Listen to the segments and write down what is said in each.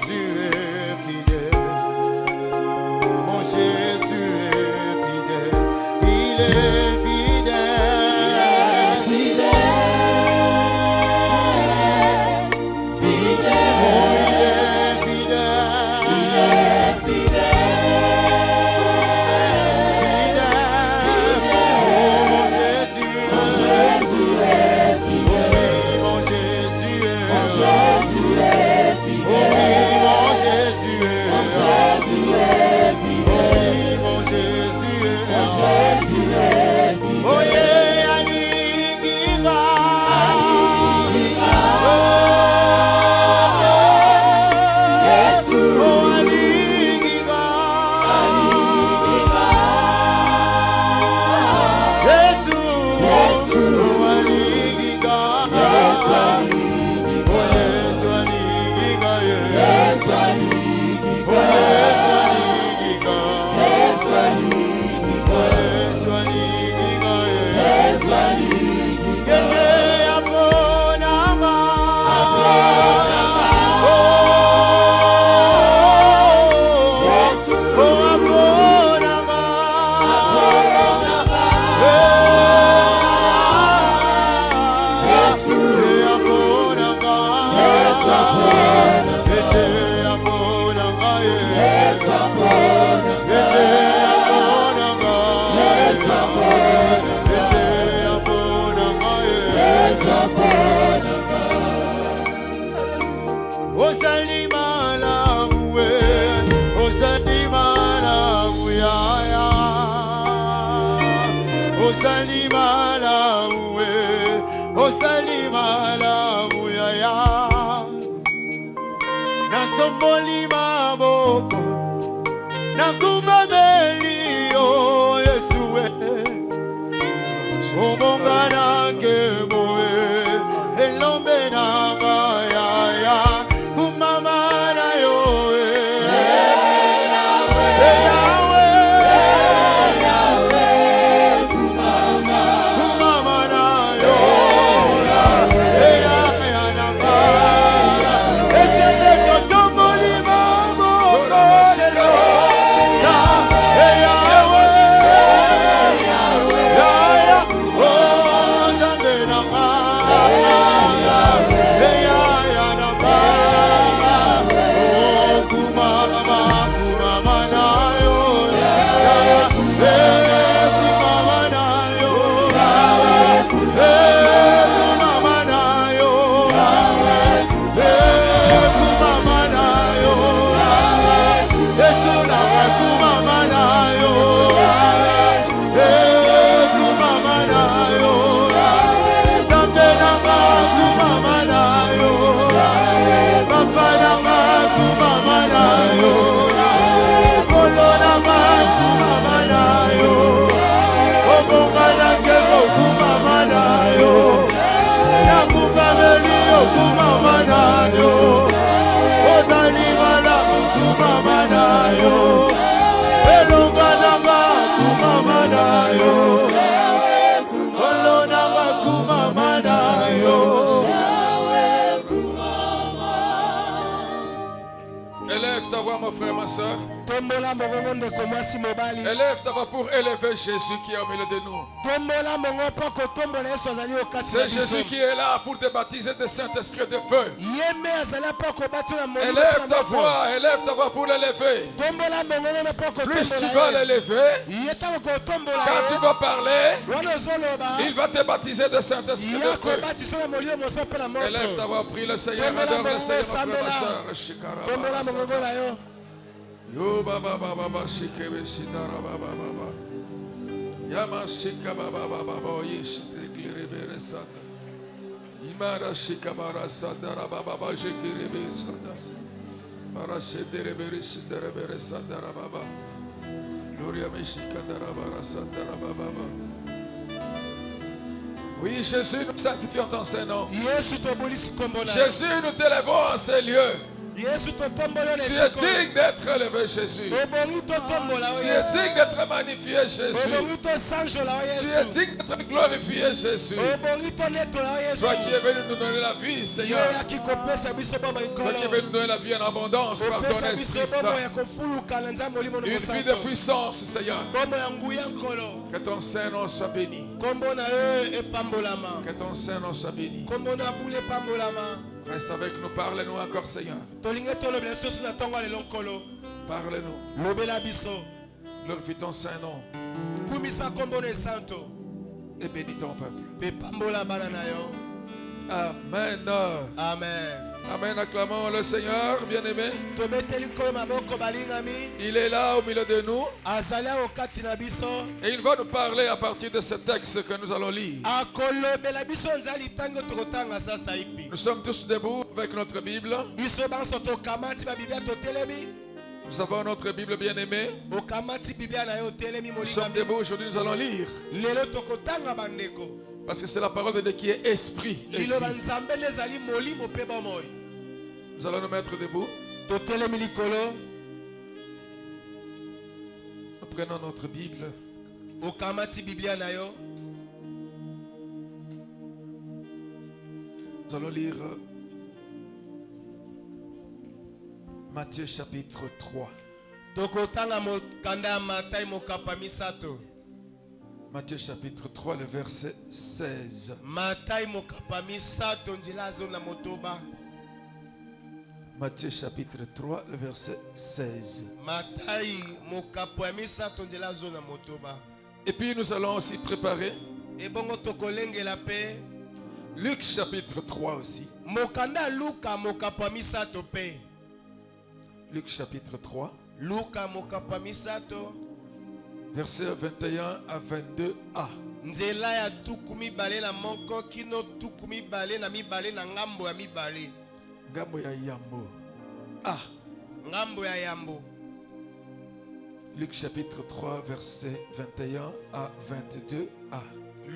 Jésus est fidèle. Mon Jésus est fidèle. Il est fidèle. Fidèle. Oh, il est fidèle. Il est fidèle. Oh, mon Jésus. Mon Jésus est fidèle. Oui, mon Jésus est. Mon Jésus est Oui, fidèle. mon Jésus est. Mon Jésus est fidèle. Oui, mon Jésus est. Mon Jésus est fidèle. Oh yeah, Aningiga. Yesu. Oh, Aningiga. Yesu. Yesu. Oh, Aningiga. Yesu Oh, Aningiga. Yesu Aningiga, yeah. Yesu Oh, Aningiga. Yesu Aningiga. Yesu Oh, Aningiga. Yesu Aningiga, yeah. Yesu Aningiga. Yende aponama. Yesu. Oh, aponama. Yesu. Aponama. Yesu aponama. Yende aponama, yeah. Yesu aponama. Yende aponama. Yesu aponama. Yende aponama, yeah. Yesu aponama. Osali malamu we, osali malamu ya ya. Osali malamu we, osali malamu ya ya. Natsomboli maboko, nakumameli o Yesu we. Obonga nange moe, elombe nanga ya ya. Kumama na yo kumama na yo esende totomboli maboko lelo. Élève ta voix, mon frère, ma soeur. Élève ta voix pour élever Jésus qui est au milieu de nous. C'est Jésus qui est là pour te baptiser de Saint-Esprit et de feu. Élève ta voix pour l'élever. Plus tu vas l'élever, quand tu vas parler, il va te baptiser de Saint-Esprit et de feu. Élève ta voix, prie le Seigneur, adore le Seigneur, mon frère, ma soeur. Yo baba baba shikebe shindara baba baba yama shika baba baba yishite klirebe sada imara shika bara sadara baba baba shikirebe sada bara shedere bere shindara bere sadara baba gloria me shika dara bara sadara baba baba. Oui, Jésus, nous sanctifions ton Saint-Nom. Jésus, nous t'élevons en ces lieux. Yesu totombola Tu es digne d'être élevé, Jésus. obongi totombola Tu es digne d'être magnifié, Jésus. obongi tosanjola Tu es Yesu digne d'être glorifié, Jésus. obongi tonetola Yesu Toi qui es venu nous donner la vie, yo Seigneur. yaki kopesa biso bomoi Toi qui es nkolo venu nous donner la vie en abondance par ton opesa biso Esprit bomoi Saint. ya kofuluka na nzambe olimo Une vie de mosanto puissance, Seigneur. bomoi ya nguya nkolo Que ton Saint-Nom soit béni. kombo na yo epambolama Que ton Saint-Nom soit béni. kombo na bule epambolama Reste avec nous, parle-nous encore, Seigneur. tolingi tolobela lisusu na ntongo ya lelo nkolo Parle-nous. lobela biso Glorifie ton Saint-Nom kumisa kombo na esanto et bénis ton peuple. mpe pambola bana na yo Amen. amen Amen. Acclamons le Seigneur, bien-aimé. tobeteli nkolo maboko balingami Il est là au milieu de nous azali awo kati na biso et il va nous parler à partir de ce texte que nous allons lire. akolobela biso nzali ntango tokotanga sasa ipi Nous sommes tous debout avec notre Bible. biso banso tokamati babiblia totelemi Nous avons notre Bible bien-aimée. okamati biblia na yo otelemi Nous sommes molingami debout aujourd'hui, nous allons lire. lelo tokotanga bandeko Parce que c'est la parole de Dieu qui est esprit. et vie. liloba nzambe nde ezali molimo mpe bomoi Nous allons nous mettre debout. totelemi likolo Nous prenons notre Bible. okamati biblia na yo Nous allons lire Matthieu chapitre 3. tokotanga mokanda ya matai mokapa misato Matthieu chapitre 3, le verset 16. matai mokapa misato nzela azo na motoba Matthieu chapitre 3, le verset 16. matai mokapo ya misato nzela azo na motoba Et puis nous allons aussi préparer ebongo tokolengela mpe Luc chapitre 3 aussi. mokanda ya luka mokapo ya misato mpe Luc chapitre 3, luka mokapo ya misato verset 21 à 22a. nzela ya tuku mibale na moko kino tuku mibale na mibale na ngambo ya mibale Ngambo ya Yambo. Ah, ngambo ya yambo Luc chapitre 3, verset 21 à 22a.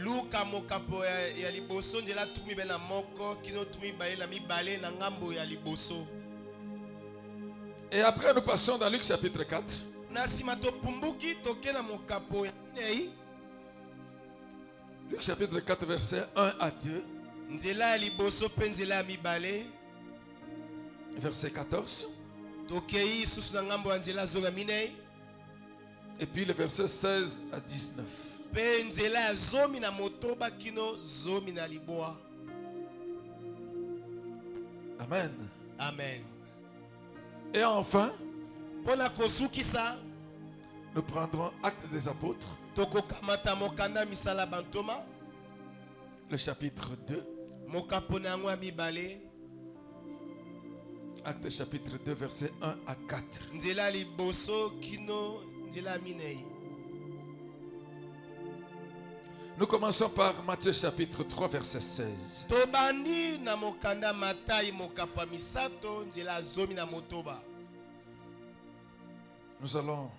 luka mokapo ya liboso nzela tuku mibale na moko kino tuku mibale na mibale na ngambo ya liboso Et après nous passons dans Luc chapitre 4. na nsima topumbuki toke na mokapo ya minei Luc chapitre 4, verset 1 à 2. nzela ya liboso mpe nzela ya mibale Verset 14. tokei lisusu na ngambo ya nzela zonga minei Et puis le verset 16 à 19. mpe nzela ya zomi na motoba kino zomi na libwa Amen. amen Et enfin, mpo na kosukisa nous prendrons Actes des Apôtres, tokokamata mokanda misala bantoma le chapitre 2. mokapo na yango ya mibale Actes chapitre 2, verset 1 à 4. nzela ya liboso kino nzela ya minei Nous commençons par Matthieu chapitre 3, verset 16. tobandi na mokanda matai mokapo ya misato nzela ya zomi na motoba Nous allons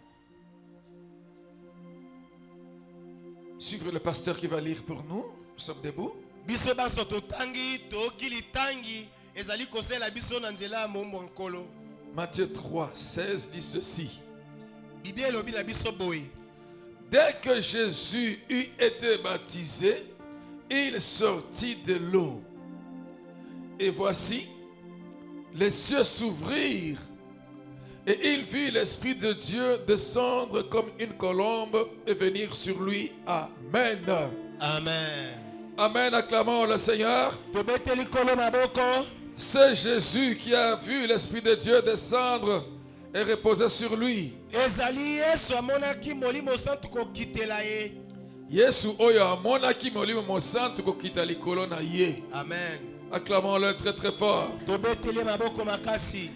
suivre le pasteur qui va lire pour nous. Nous sommes debout. biso banso totangi toyoki litangi ezali kosala biso na nzela ya mombo nkolo Matthieu 3, 16 dit ceci. biblia elobi na biso boye Dès que Jésus eut été baptisé, il sortit de l'eau. Et voici, les cieux s'ouvrirent et il vit l'Esprit de Dieu descendre comme une colombe et venir sur lui. Amen. amen Amen. Acclamons le Seigneur. tobeteli nkolo maboko C'est Jésus qui a vu l'Esprit de Dieu descendre et reposer sur lui. ezali yesu amonaki molimo santu kokitela ye Yesu oyo amonaki molimo mosantu kokita likolo na ye. amen Acclamons-le très très fort. tobeteli maboko makasi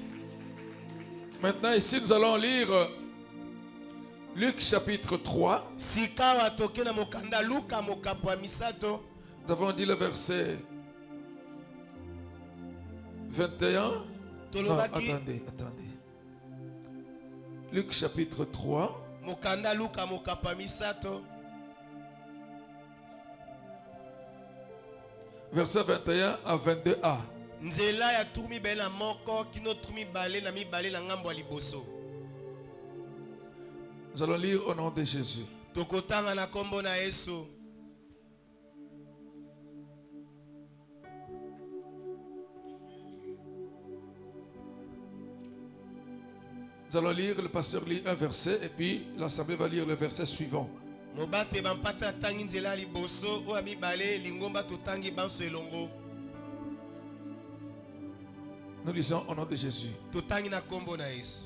Maintenant ici nous allons lire Luc chapitre 3. sika awa toke na mokanda luka mokapo ya misato Nous avons dit le verset 21. Non, tolobaki attendez. Luc chapitre 3. mokanda luka mokapo ya misato Verset 21 à 22a. Nzela ya tour mibale na moko kino tour mibale na mibale na ngambo ya liboso. Nous allons lire au nom de Jésus. Tokotanga na kombo na Yesu. Nous allons lire, le pasteur lit un verset et puis l'assemblée va lire le verset suivant. Mobate bampata tangi nzela liboso o mibale lingomba totangi banso elongo. Nous lisons au nom de Jésus. Totangi na kombo na Yesu.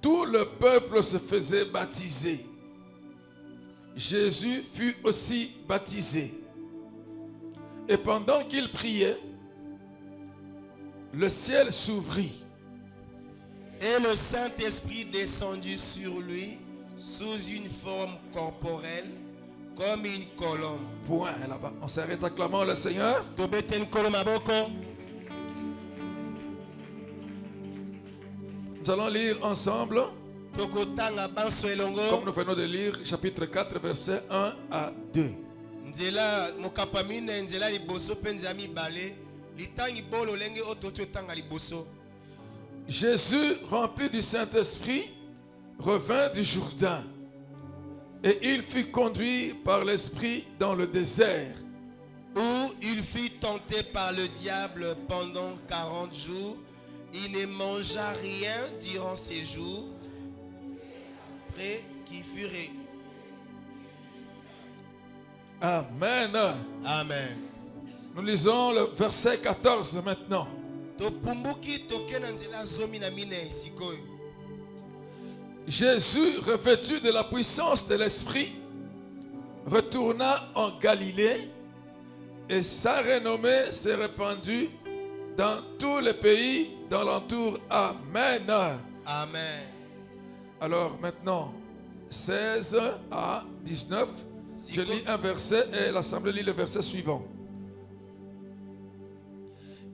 Tout le peuple se faisait baptiser. Jésus fut aussi baptisé. Et pendant qu'il priait, le ciel s'ouvrit. Et le Saint-Esprit descendit sur lui sous une forme corporelle comme une colombe. Point là-bas. On s'arrête acclamant le Seigneur. Tobeten koloma boko. Nous allons lire ensemble, Tokotanga banso elongo. comme nous venons de lire, chapitre 4, versets 1 à 2. Nzela mokapamine nzela liboso penza mibale litangi bolo lenge ototo tanga liboso. Jésus, rempli du Saint-Esprit, revint du Jourdain et il fut conduit par l'Esprit dans le désert, Où il fut tenté par le diable pendant 40 jours. Il ne mangea rien durant ces jours. Près qui fut Amen. Amen. Nous lisons le verset 14 maintenant. Topumbuki tokena nzela zomi na mine sikoyo. Jésus, revêtu de la puissance de l'Esprit, retourna en Galilée et sa renommée s'est répandue dans tous les pays d'alentour. Amen. Amen. Alors maintenant, 16 à 19, je lis un verset et l'assemblée lit le verset suivant.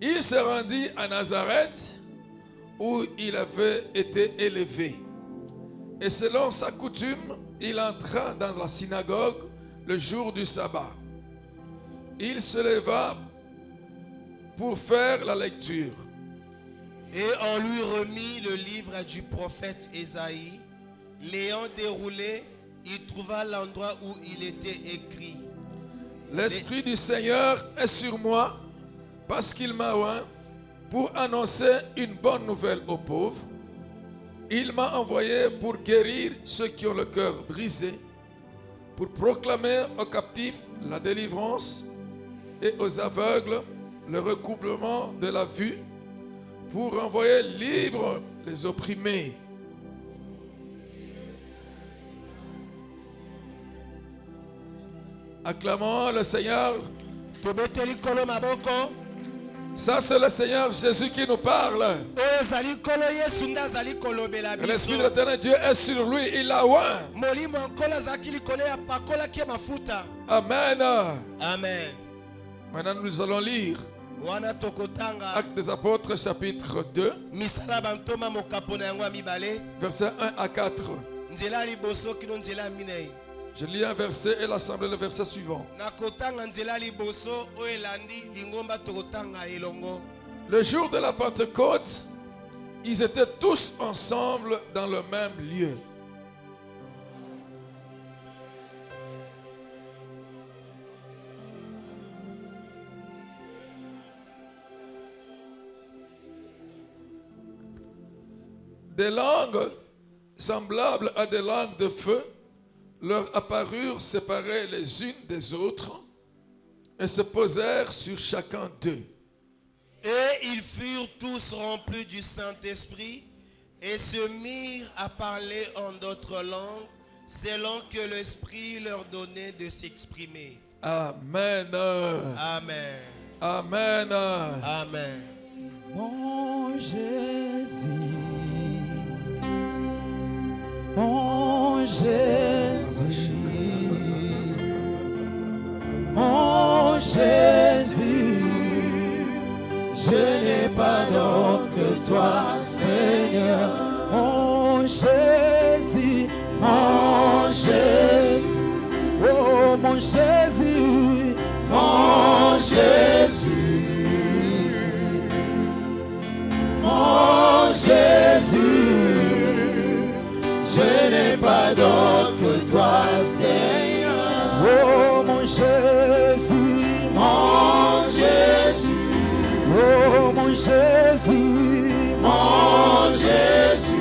Il se rendit à Nazareth où il avait été élevé. Et selon sa coutume, il entra dans la synagogue le jour du sabbat. Il se leva pour faire la lecture. Et on lui remit le livre du prophète Ésaïe. L'ayant déroulé, il trouva l'endroit où il était écrit. L'Esprit du Seigneur est sur moi parce qu'il m'a oint pour annoncer une bonne nouvelle aux pauvres. Il m'a envoyé pour guérir ceux qui ont le cœur brisé, pour proclamer aux captifs la délivrance et aux aveugles le recouvrement de la vue, pour renvoyer libres les opprimés. Acclamons le Seigneur. Tobeteli kolo maboko. Ça, c'est le Seigneur Jésus qui nous parle. Oyo ezali kolo Yesu nde azali kolobela Et l'Esprit de biso. l'éternel Dieu est sur lui. Il l'a oint. Molimo nkolo azalaki likolo ya pakolaki ye mafuta. Amen. Amen. Maintenant, nous allons lire Wana tokotanga Actes des Apôtres, chapitre 2, misala bantoma mokapo na yango ya mibale. versets 1 à 4. Nzela liboso kino nzela minei. Je lis un verset et l'assemblée le verset suivant. Nakotanga nzela liboso oyo elandi lingomba tokotanga elongo. Le jour de la Pentecôte, ils étaient tous ensemble dans le même lieu. Des langues semblables à des langues de feu leur apparurent séparées les unes des autres et se posèrent sur chacun d'eux. Et ils furent tous remplis du Saint-Esprit et se mirent à parler en d'autres langues selon que l'Esprit leur donnait de s'exprimer. Amen. Amen. Amen. Amen. Mon Jésus, mon Jésus, mon Jésus, je n'ai pas d'autre que toi, Seigneur. Mon Jésus, mon Jésus, oh mon Jésus, mon Jésus. Je n'ai pas d'autre que toi, Seigneur. Oh mon Jésus, mon Jésus. Oh mon Jésus, mon Jésus,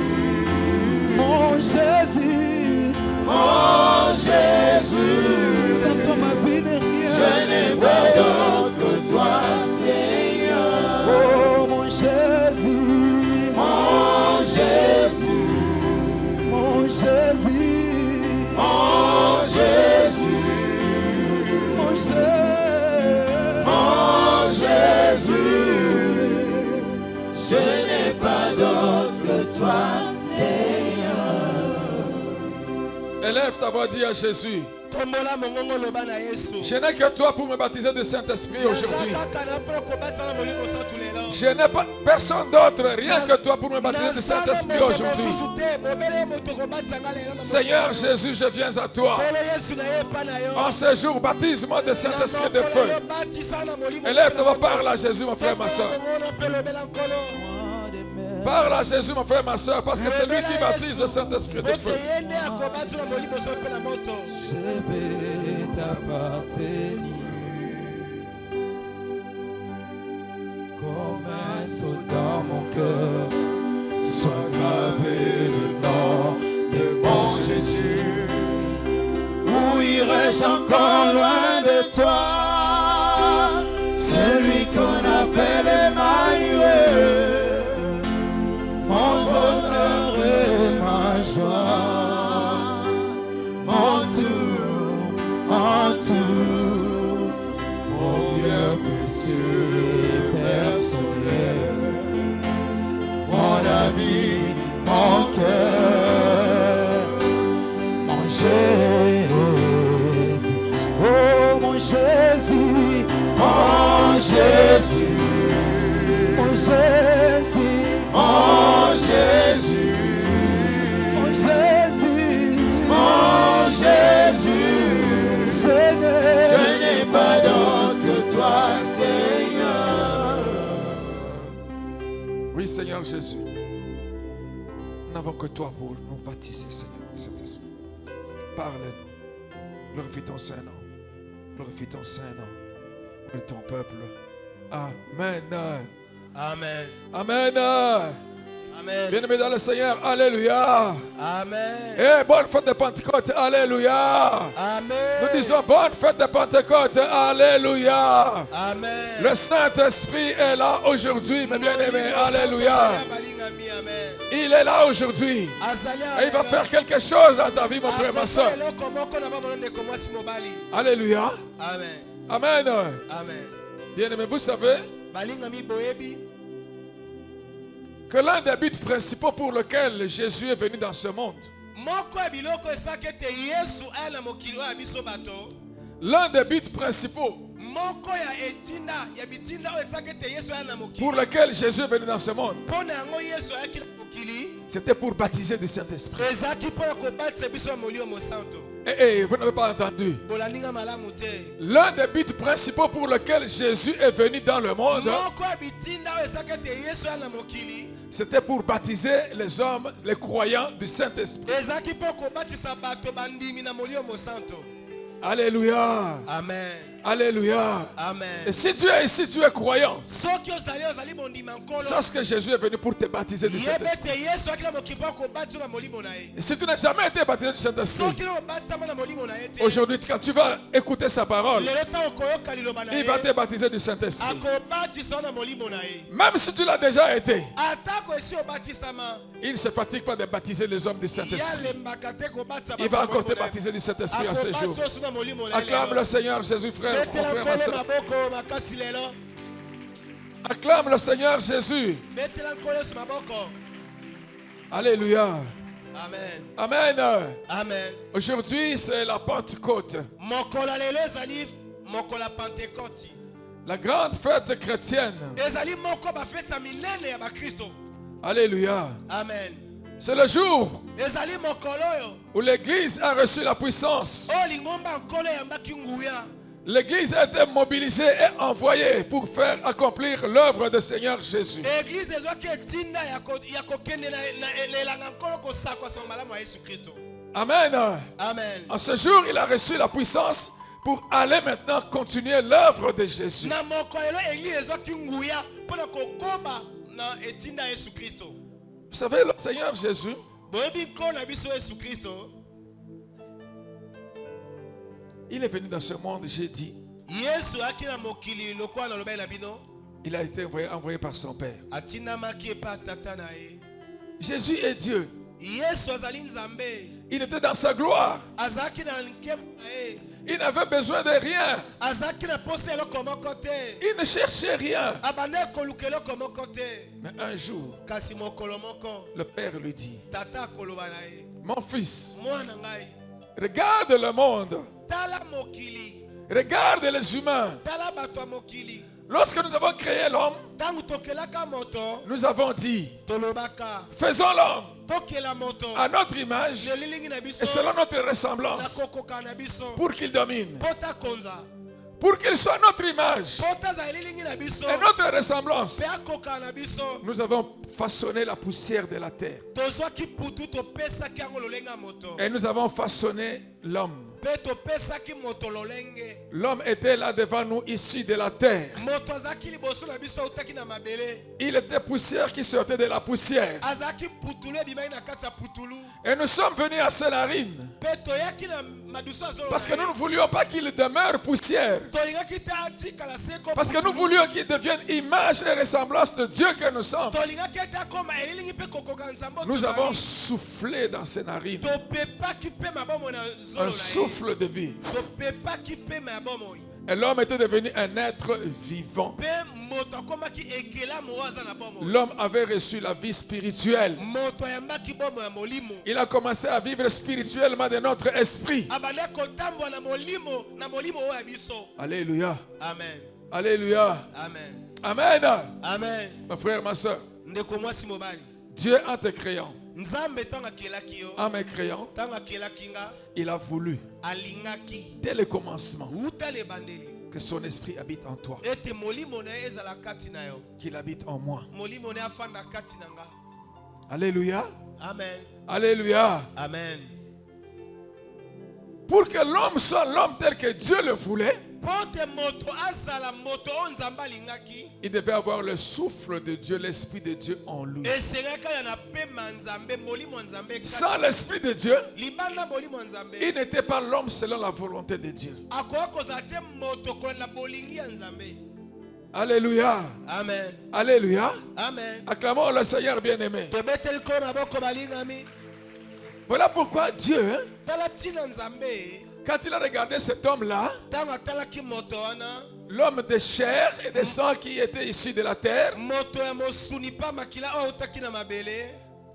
mon Jésus, mon Jésus. Sans toi ma vie n'est rien. Je n'ai pas d'autre que toi, Seigneur. Oh mon Jésus, mon Jésus, mon Jésus, mon Jésus, mon Jésus, mon Jésus. Je n'ai pas d'autre que toi, Seigneur. Élève ta voix, dis à Jésus. Je n'ai que toi pour me baptiser du Saint-Esprit aujourd'hui. Je n'ai pas personne d'autre, rien que toi pour me baptiser du Saint-Esprit aujourd'hui. Seigneur Jésus, je viens à toi. En ce jour, baptise-moi de Saint-Esprit de feu. Élève ta voix, parle à Jésus, mon frère, ma soeur. Parle à Jésus, mon frère, ma soeur, parce que c'est lui qui baptise le Saint-Esprit de feu. Je vais t'appartenir comme un sceau dans mon cœur. Soit gravé le nom de mon Jésus. Où irai-je encore loin de toi? Celui qu'on appelle Emmanuel. Mon bonheur et ma joie, mon tout, mon bien précieux et personnel, mon ami, mon cœur, mon Jésus, oh mon Jésus, mon Jésus, mon Jésus. Mon Jésus, mon Jésus, mon Jésus, je n'ai pas d'autre que toi, Seigneur. Oui, Seigneur Jésus, nous n'avons que toi pour nous baptiser, Seigneur, de cet esprit. Parle-nous, glorifie ton Saint-Nom, glorifie ton Saint-Nom, pour ton peuple. Amen. Amen. Amen. Amen. Bien-aimés dans le Seigneur, alléluia. Amen. Et bonne fête de Pentecôte, alléluia. Amen. Nous disons bonne fête de Pentecôte, alléluia. Amen. Le Saint-Esprit est là aujourd'hui, mes bien-aimés, alléluia. Il est là aujourd'hui. Et il va faire quelque chose dans ta vie, mon frère, ma soeur. Alléluia. Amen. Amen. Amen. Bien-aimés, vous savez que l'un des buts principaux pour lequel Jésus est venu dans ce monde, l'un des buts principaux pour lequel Jésus est venu dans ce monde, c'était pour baptiser du Saint-Esprit. Vous n'avez pas entendu. L'un des buts principaux pour lequel Jésus est venu dans le monde, c'était pour baptiser les hommes, les croyants du Saint-Esprit. Alléluia. Amen. Alléluia. Amen. Et si tu es ici, tu es croyant, sache que Jésus est venu pour te baptiser du Saint-Esprit. Et si tu n'as jamais été baptisé du Saint-Esprit, aujourd'hui, quand tu vas écouter sa parole, il va te baptiser du Saint-Esprit. Même si tu l'as déjà été, il ne se fatigue pas de baptiser les hommes du Saint-Esprit. Il va encore te baptiser du Saint-Esprit à ce jour. Acclame le Seigneur Jésus, frère. Mon frère, ma soeur. Acclame le Seigneur Jésus. Alléluia. Amen. Amen. Amen. Aujourd'hui, c'est la Pentecôte. La grande fête chrétienne. Alléluia. Amen. C'est le jour où l'Église a reçu la puissance L'église a été mobilisée et envoyée pour faire accomplir l'œuvre du Seigneur Jésus. Amen. Amen. En ce jour, il a reçu la puissance pour aller maintenant continuer l'œuvre de Jésus. Vous savez, le Seigneur Jésus, il est venu dans ce monde, j'ai dit. Il a été envoyé par son Père. Jésus est Dieu. Il était dans sa gloire. Il n'avait besoin de rien. Il ne cherchait rien. Mais un jour, le Père lui dit, mon fils, regarde le monde. Regarde les humains. Lorsque nous avons créé l'homme, nous avons dit, faisons l'homme à notre image et selon notre ressemblance pour qu'il domine, pour qu'il soit notre image et notre ressemblance. Nous avons façonné la poussière de la terre et nous avons façonné l'homme. L'homme était là devant nous, ici de la terre. Il était poussière qui sortait de la poussière. Et nous sommes venus à ses narines parce que nous ne voulions pas qu'il demeure poussière. Parce que nous voulions qu'il devienne image et ressemblance de Dieu que nous sommes. Nous avons soufflé dans ses narines un souffle de vie. Et l'homme était devenu un être vivant. L'homme avait reçu la vie spirituelle. Il a commencé à vivre spirituellement de notre esprit. Alléluia. Amen. Alléluia. Amen. Amen. Amen. Ma frère, ma soeur, Dieu en te créant, en me créant, il a voulu dès le commencement que son esprit habite en toi, qu'il habite en moi. Alléluia. Amen. Alléluia. Amen. Pour que l'homme soit l'homme tel que Dieu le voulait, il devait avoir le souffle de Dieu, l'esprit de Dieu en lui. Sans l'esprit de Dieu, il n'était pas l'homme selon la volonté de Dieu. Alléluia. Amen. Alléluia. Amen. Acclamons le Seigneur bien-aimé. Voilà pourquoi Dieu, quand il a regardé cet homme-là, l'homme de chair et de sang qui était issu de la terre,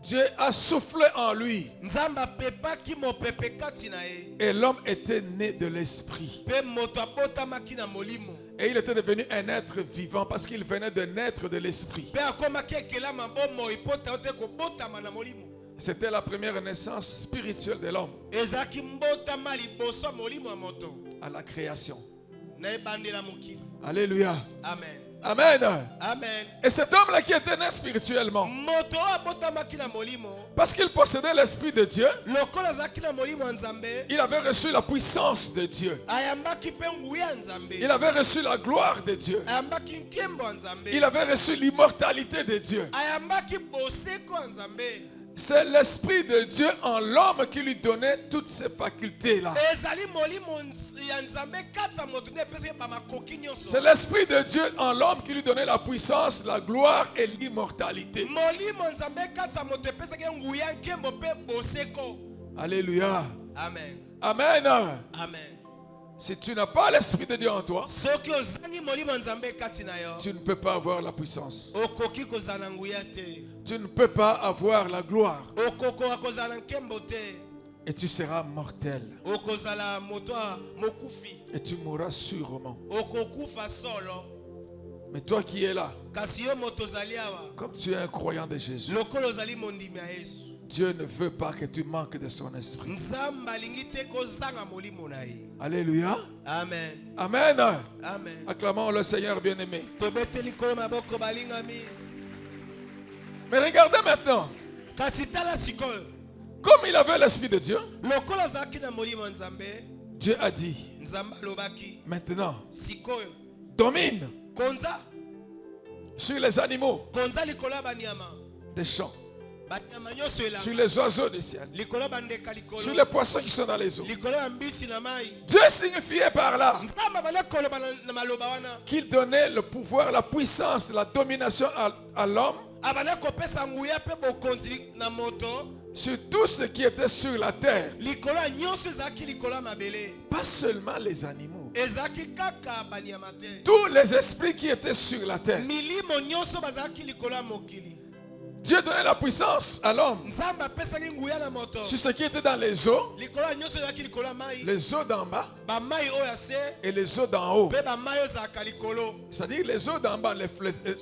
Dieu a soufflé en lui. Et l'homme était né de l'esprit. Et il était devenu un être vivant parce qu'il venait de naître de l'esprit. C'était la première naissance spirituelle de l'homme à la création. Alléluia. Amen. Amen. Amen. Et cet homme-là qui était né spirituellement, parce qu'il possédait l'esprit de Dieu, il avait reçu la puissance de Dieu. Il avait reçu la gloire de Dieu. Il avait reçu l'immortalité de Dieu. C'est l'esprit de Dieu en l'homme qui lui donnait toutes ces facultés-là. C'est l'esprit de Dieu en l'homme qui lui donnait la puissance, la gloire et l'immortalité. Alléluia. Amen. Amen. Amen. Si tu n'as pas l'esprit de Dieu en toi, tu ne peux pas avoir la puissance. Tu ne peux pas avoir la gloire. Et tu seras mortel. Et tu mourras sûrement. Mais toi qui es là, comme tu es un croyant de Jésus, Dieu ne veut pas que tu manques de son esprit. Nzambe alingi te kozanga molimo na ye. Alléluia. Amen. Amen. Amen. Acclamons le Seigneur bien-aimé. Tobeteli kolo maboko balingami. Mais regardez maintenant. Kasi tala sikoyo. Comme il avait l'esprit de Dieu, Lokola azalaki na molimo ya Nzambe, Dieu a dit, Nzambe alobaki, maintenant, sikoyo domine konza sur les animaux konza likolo ya banyama. des champs, Banyama nyonso elanga. sur les oiseaux du ciel, Likolo ya bandeka likolo. sur les poissons qui sont dans les eaux. Likolo ya mbisi na mai. Dieu signifiait par là Nzambe abale koloba na maloba wana. qu'il donnait le pouvoir, la puissance, la domination à l'homme Abale kopesa nguya pe bokonzi na moto. sur tout ce qui était sur la terre. Likolo ya nyonso ezalaki likolo ya mabele. Pas seulement les animaux. Ezalaki kaka banyama te. Tous les esprits qui étaient sur la terre. Milimo nyonso bazalaki likolo ya mokili. Dieu donnait la puissance à l'homme Nzambe apesaki nguya na moto. sur ce qui était dans les eaux, Likolo ya nyonso ezalaki likolo ya mai. les eaux d'en bas Bamai oyo ya se et les eaux d'en haut. pe bamai oyo ezalaka likolo. C'est-à-dire les eaux d'en bas,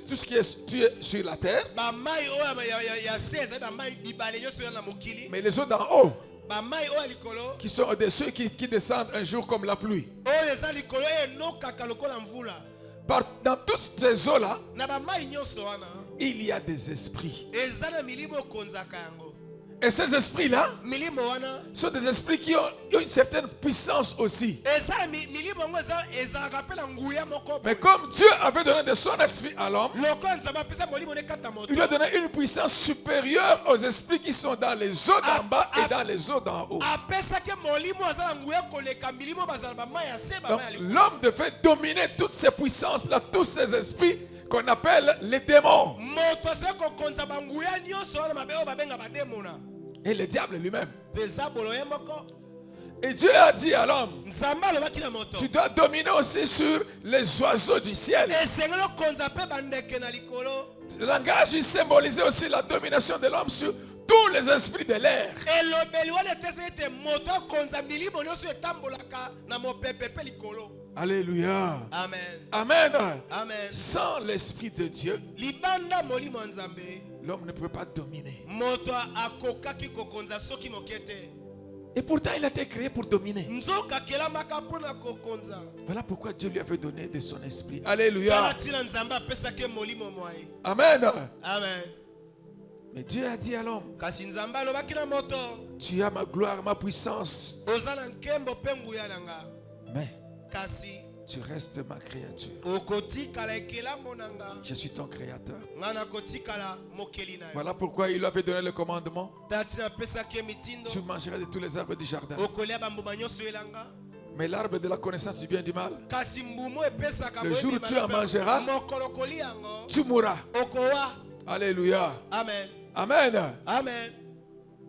tout ce qui est sur la terre, Bamai oyo ya se ezali bamai bibale nyonso ya na mokili. mais les eaux d'en haut Bamai oyo ya likolo qui sont au-dessus, qui descendent un jour comme la pluie. oyo eza likolo enokaka lokola mvula. Dans toutes ces eaux-là, Na bamai nyonso wana il y a des esprits. eza na milimo ekonzaka yango. Et ces esprits-là Milimo wana sont des esprits qui ont une certaine puissance aussi. eza milimo yango ezalaka mpe na nguya moko. Mais comme Dieu avait donné de son esprit à l'homme, Lokola Nzambe apesa molimo ne kata moto. il lui a donné une puissance supérieure aux esprits qui sont dans les eaux d'en bas et dans les eaux d'en haut. Apesaki molimo aza na nguya koleka milimo bazala bamai ya se Donc bamai ya likolo. l'homme devait dominer toutes ces puissances-là, tous ces esprits qu'on appelle les démons. Moto azali kokonza banguya nyonso wana mabe oyo babenga bademona. Et le diable lui-même. Peza bolo ye moko. Et Dieu a dit à l'homme, Nzambe alobaki na moto. tu dois dominer aussi sur les oiseaux du ciel. Esengeli okonza mpe bandeke na likolo. Le langage, il symbolisait aussi la domination de l'homme sur tous les esprits de l'air. Elobeli wana etesa ete moto akonza milimo nyonso etambolaka na mopepe mpe likolo. Alléluia. Amen. Amen. Amen. Sans l'esprit de Dieu, Libanda molimo ya Nzambe. l'homme ne peut pas dominer. Moto akokaki kokonza soki moke te. Et pourtant, il a été créé pour dominer. Nzoka kelamaka mpona kokonza. Voilà pourquoi Dieu lui avait donné de son esprit. Alléluia. Tala ntina Nzambe apesaki molimo mwaye. Amen. Amen. Mais Dieu a dit à l'homme, Kasi Nzambe alobaki na moto. tu as ma gloire, ma puissance. Oza na nkembo mpe nguya na nga. Mais Kasi tu restes ma créature. okotikala ekelambo na nga. Je suis ton créateur. Nga nakotikala mokeli na yo. Voilà pourquoi il lui avait donné le commandement. Tala ntina apesaki ye mitindo. Tu mangeras de tous les arbres du jardin. Okolia bambuma nyonso elanga. Mais l'arbre de la connaissance du bien et du mal, Kasi mbumu epesaka le jour où boyebi tu en malamu. mangeras, Mokolo kolia yango. tu mourras. Okowa. Alléluia. Amen. Amen. Amen.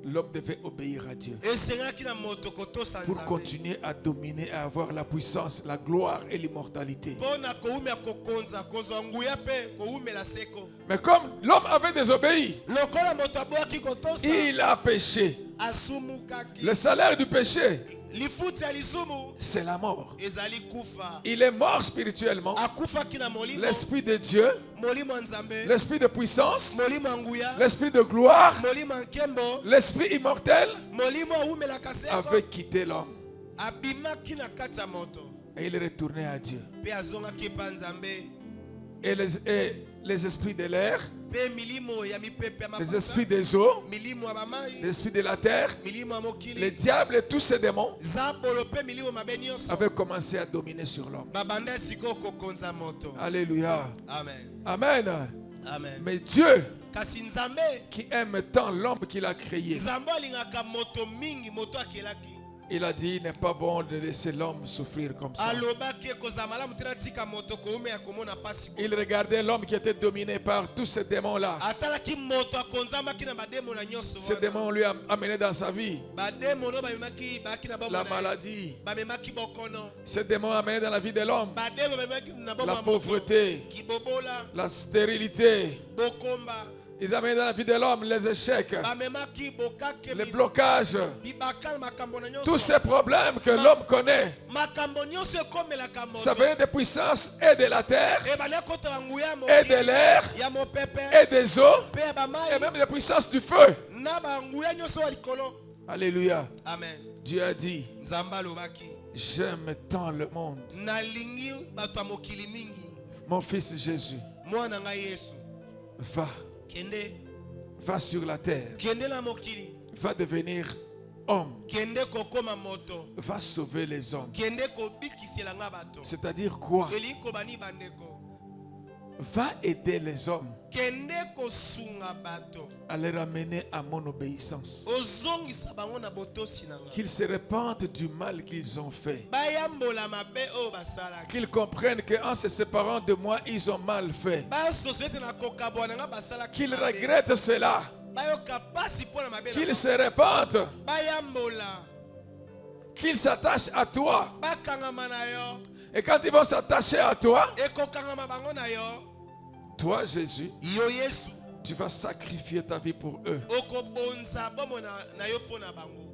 L'homme devait obéir à Dieu Esengelaki na moto kotosa pour Nzambe. continuer à dominer, à avoir la puissance, la gloire et l'immortalité. Mpona koumela kokonza kozwa nguya mpe koumela seko. Mais comme l'homme avait désobéi, Lokola moto aboyaki kotosa. il a péché. Asumukaki. Le salaire du péché, Lifuti ya lisumu c'est la mort. ezali kufa. Il est mort spirituellement. Akufaki na molimo. L'esprit de Dieu, Molimo ya Nzambe. l'esprit de puissance, Molimo ya nguya. l'esprit de gloire, Molimo ya nkembo. l'esprit immortel Molimo awumelaka seko. avait quitté l'homme. Abimaki na kati ya moto. Et il est retourné à Dieu. Mpe azongaki epa Nzambe. Et les esprits de l'air, Mpe milimo ya mipepe ya les mapasa. esprits des eaux, Milimo ya bamai. les esprits de la terre, Milimo ya les mokili. diables et tous ces démons Zabolo mpe milimo mabe nyonso. avaient commencé à dominer sur l'homme. Babanda sikoyo kokonza moto. Alléluia. Amen. Amen. Amen. Mais Dieu, Kasi Nzambe. qui aime tant l'homme qu'il a créé, Nzambe alingaka moto mingi moto akelaki. il a dit, il n'est pas bon de laisser l'homme souffrir comme ça. Alobaki ekozala malamu te natika moto koumela komona pasi. Il regardait l'homme qui était dominé par tous ces démons-là. Atalaki moto akonzamaki na bademo na nyonso Ces wana. démons lui ont amené dans sa vie Bademo no bamemaki baki na la bomona. maladie. Bamemaki bokono. Ces démons ont amené dans la vie de l'homme Bademo bamemaki na la bomona. pauvreté, Kibobola. la stérilité. Bokomba. Ils ont amené dans la vie de l'homme les échecs, Bamemaki bokake. les blocages, Bibakal makambo na nyonso. tous ces problèmes que l'homme connaît. Makambo nyonso ekomelaka moto. Ça venait des puissances et de la terre, Ebale kota nguya et de l'air, ya mopepe. et des eaux, Pe ya bamai. et même des puissances du feu. Na na banguya nyonso ya likolo. Alléluia. Amen. Dieu a dit, Nzambe alobaki, j'aime tant le monde. nalingi bato ya mokili mingi. Mon fils Jésus, Mwana ngai Yesu, va, kende, va sur la terre, kende na mokili, va devenir homme, kende kokoma moto, va sauver les hommes. kende kobikisela nga bato. C'est-à-dire quoi? Eliko bani bandeko, Va aider les hommes kende kosunga bato, à les ramener à mon obéissance. ozongisa bango na botosi na nga. Qu'ils se repentent du mal qu'ils ont fait. Bayambola mabe oyo basalaki. Qu'ils comprennent qu'en se séparant de moi, ils ont mal fait. Basoso ete na kokabwana nga basalaki Qu'ils mabe. regrettent cela. Bayoka pasi mpo na mabe na Qu'ils bango. se repentent. Bayambola, Qu'ils s'attachent à toi. bakangama na yo, Et quand ils vont s'attacher à toi, ekokangama bango na yo, toi Jésus, yo Yesu, tu vas sacrifier ta vie pour eux. okobonza bomo na yo mpo na bango.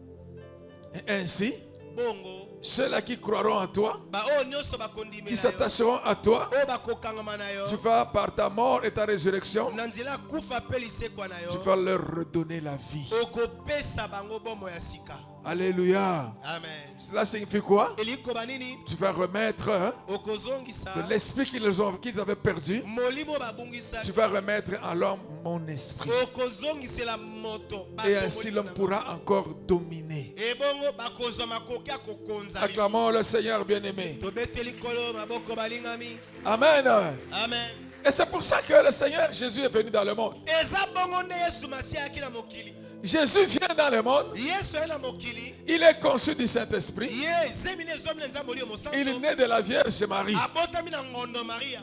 Et ainsi, Bongo, ceux-là qui croiront en toi, baoyo nyonso bakondimela qui yo, s'attacheront à toi, oyo bakokangama na yo, tu vas par ta mort et ta résurrection, na nzela kufa mpe lisekwa na tu yo, vas leur redonner la vie. okopesa bango bomo ya sika. Alléluia. Amen. Cela signifie quoi? Eliko banini, Tu vas remettre okozongisa de l'esprit qu'ils avaient perdu. molimo babungisa, Tu vas remettre en l'homme mon esprit. okozongisela moto Et bato ainsi molimo l'homme na pourra encore dominer. ebongo bakozwa makoki ya kokonza lisusu. Acclamons le Seigneur bien-aimé. Tobeteli kolo maboko balingami. Amen. Amen. Et c'est pour ça que le Seigneur Jésus est venu dans le monde. Eza bongo nde Yesu Masiya ayaki na mokili. Jésus vient dans le monde. Yesu aye na mokili. Il est conçu du Saint-Esprit. Ye zemi na ezomi na nzambe oli yo Il est mosantu. né de la Vierge Marie. Abotami na ngondo Maria.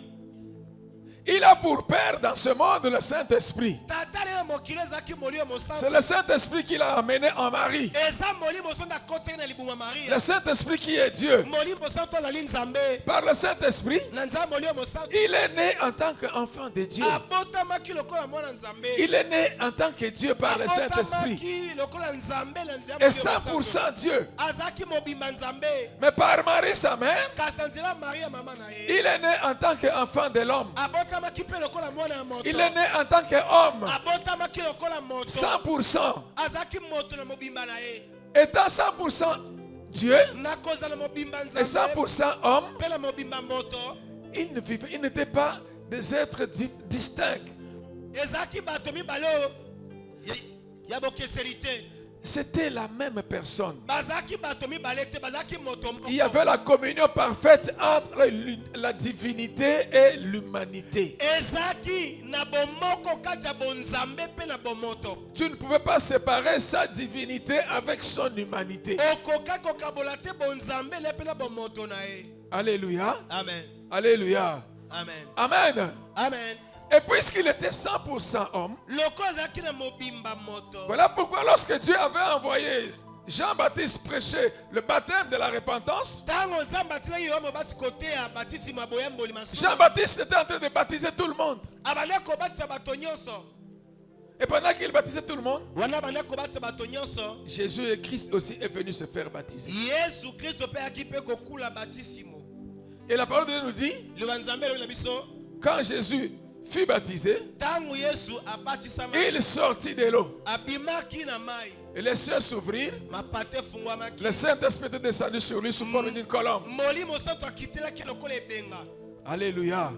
Il a pour père dans ce monde le Saint-Esprit. Tata le mokili ezalaki moli yo C'est mosantu. le Saint-Esprit qui l'a amené en Marie. Eza moli mosantu akotaki na libuma Maria. Le Saint-Esprit qui est Dieu. Moli mosantu azali nzambe. Par le Saint-Esprit, Na nzambe oli yo mosantu. il est né en tant qu'enfant de Dieu. Abotamaki lokola mwana nzambe. Il est né en tant que Dieu par le Saint-Esprit. Abotamaki lokola nzambe na nzambe. Et 100% Dieu. Azalaki mobimba nzambe. Mais par Marie, sa mère, Kasi na nzela Maria mama na ye. il est né en tant qu'enfant de l'homme. Abotamaki mpe lokola mwana ya moto. Il est né en tant qu'homme. Abotamaki lokola moto. 100%. Azalaki moto na mobimba na ye. Étant 100% Dieu Nakozala mobimba et nzambe 100% homme, mpe na mobimba moto. il n'était pas des êtres distincts. Ezalaki bato mibale oyo ya bokeseli te. C'était la même personne. Bazalaki bato mibale te, bazalaki moto moko. Il y avait la communion parfaite entre la divinité et l'humanité. Ezalaki na bomoko kati ya bonzambe mpe na bomoto. Tu ne pouvais pas séparer sa divinité avec son humanité. Okoka kokabola te bonzambe le mpe na bomoto na ye. Alléluia. Amen. Alléluia. Amen. Amen. Amen. Et puisqu'il était 100% homme, Loko azalaki na mobimba moto. voilà pourquoi lorsque Dieu avait envoyé Jean-Baptiste prêcher le baptême de la repentance, Tango nzambe atikaki yo mobati kote ya batisi maboyamboli masumu. Jean-Baptiste était en train de baptiser tout le monde. Abanda kobatisa bato nyonso. Et pendant qu'il baptisait tout le monde, Wana abanda kobatisa bato nyonso. Jésus et Christ aussi est venu se faire baptiser. Yesu Kristo pe ayaki pe kokula batisimo. Et la parole de Dieu nous dit, Liloba nzambe elobi na biso, quand Jésus fut baptisé, tango Yesu abatisama, il sortit de l'eau. abimaki na mai, Et les cieux s'ouvrirent. mapate efungwamaki. Le Saint-Esprit est descendu sur lui sous forme d'une colombe. Molimo santo akitelaki lokola ebenga. Alléluia.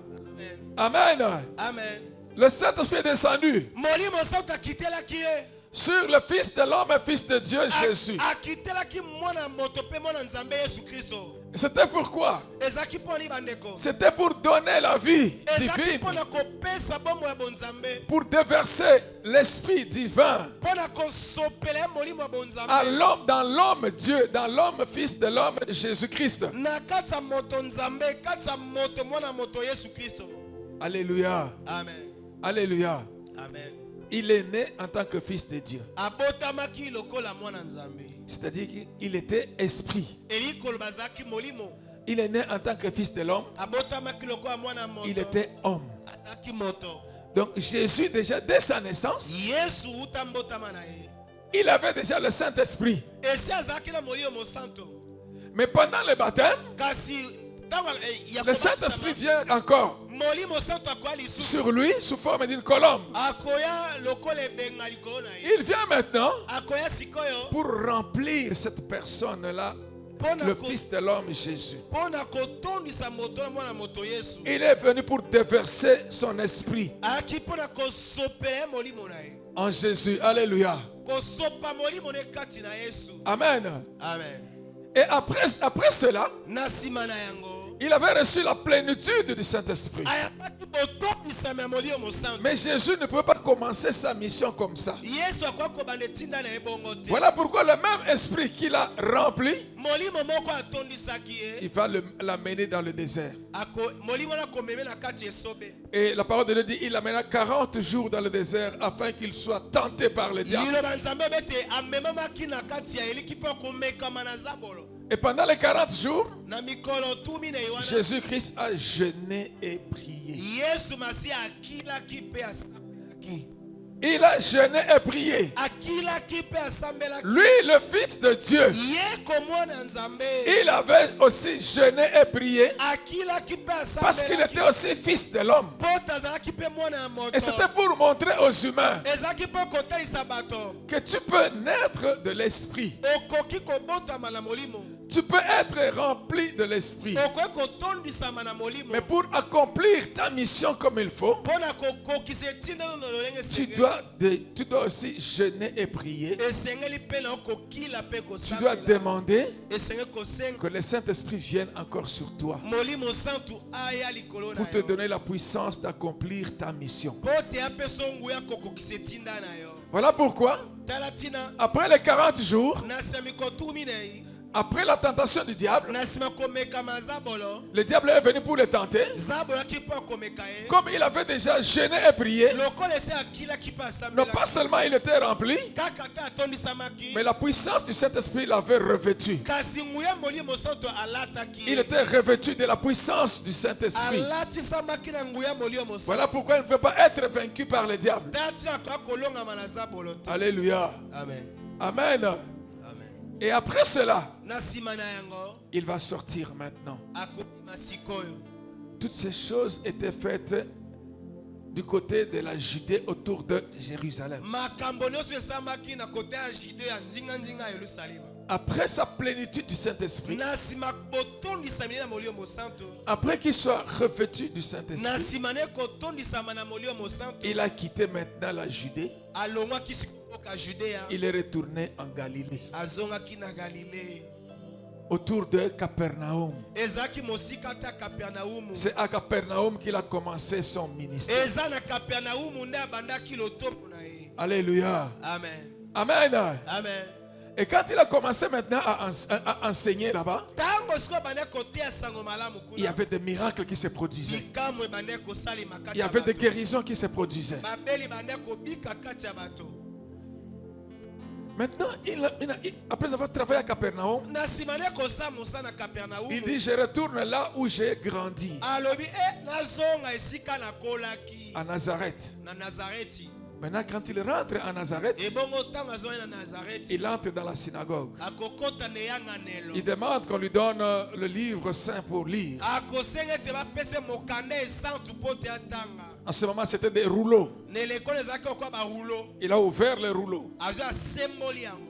Amen. Amen. Amen. Le Saint-Esprit est descendu Molimo santo akitelaki ye. sur le Fils de l'homme et Fils de Dieu, Jésus. Akitelaki mwana moto pe mwana nzambe Yesu Kristo. C'était pourquoi? Ezaki poni bandeko. C'était pour donner la vie Ezaki divine, pona kopesa bomo ya bonzambe. pour déverser l'Esprit divin Pona kosopela molimo ya à bonzambe. l'homme, dans l'homme Dieu, dans l'homme Fils de l'homme, Jésus-Christ. Na kati ya moto nzambe, kati ya moto mwana moto Yesu Kristo. Alléluia. Amen. Alléluia. Amen. Il est né en tant que Fils de Dieu. Abotamaki lokola mwana nzambe. C'est-à-dire qu'il était esprit. Elikolo bazaki molimo. Il est né en tant que Fils de l'homme. Abotamaki lokola mwana moto. Il était homme. Azaki moto. Donc Jésus, déjà dès sa naissance, Yesu utambotama na ye. il avait déjà le Saint-Esprit. Esi azaki na molimo santo. Mais pendant le baptême, Kasi tango ya le Saint-Esprit vient encore. sur lui sous forme d'une colombe. Il vient maintenant pour remplir cette personne-là, le Fils de l'homme Jésus. Il est venu pour déverser son esprit en Jésus. Alléluia. Amen. Et après cela, il avait reçu la plénitude du Saint-Esprit. Mais Jésus ne pouvait pas commencer sa mission comme ça. Voilà pourquoi le même esprit qu'il a rempli, il va l'amener dans le désert. Et la parole de Dieu dit, il l'amena 40 jours dans le désert afin qu'il soit tenté par le diable. Et pendant les 40 jours, Jésus-Christ a jeûné et prié. Il a jeûné et prié. Lui, le Fils de Dieu, il avait aussi jeûné et prié parce qu'il était aussi Fils de l'homme. Et c'était pour montrer aux humains que tu peux naître de l'esprit. Tu peux être rempli de l'esprit. Mais pour accomplir ta mission comme il faut, tu dois aussi jeûner et prier. Tu dois demander que le Saint-Esprit vienne encore sur toi pour te donner la puissance d'accomplir ta mission. Voilà pourquoi, après les 40 jours, après la tentation du diable, le diable est venu pour le tenter. Comme il avait déjà jeûné et prié, non pas seulement il était rempli, mais la puissance du Saint-Esprit l'avait revêtu. Il était revêtu de la puissance du Saint-Esprit. Voilà pourquoi il ne peut pas être vaincu par le diable. Alléluia. Amen. Et après cela, il va sortir maintenant. Toutes ces choses étaient faites du côté de la Judée autour de Jérusalem. Après sa plénitude du Saint-Esprit, après qu'il soit revêtu du Saint-Esprit, il a quitté maintenant la Judée. Il est retourné en Galilée, autour de Capernaum. C'est à Capernaum qu'il a commencé son ministère. Alléluia. Amen. Amen. Amen. Et quand il a commencé maintenant à enseigner là-bas, il y avait des miracles qui se produisaient. Il y avait des guérisons qui se produisaient. Maintenant, après avoir travaillé à Capernaum, il dit, je retourne là où j'ai grandi, à Nazareth. Maintenant, quand il rentre à Nazareth, il entre dans la synagogue. Il demande qu'on lui donne le livre saint pour lire. En ce moment, c'était des rouleaux. Il a ouvert les rouleaux.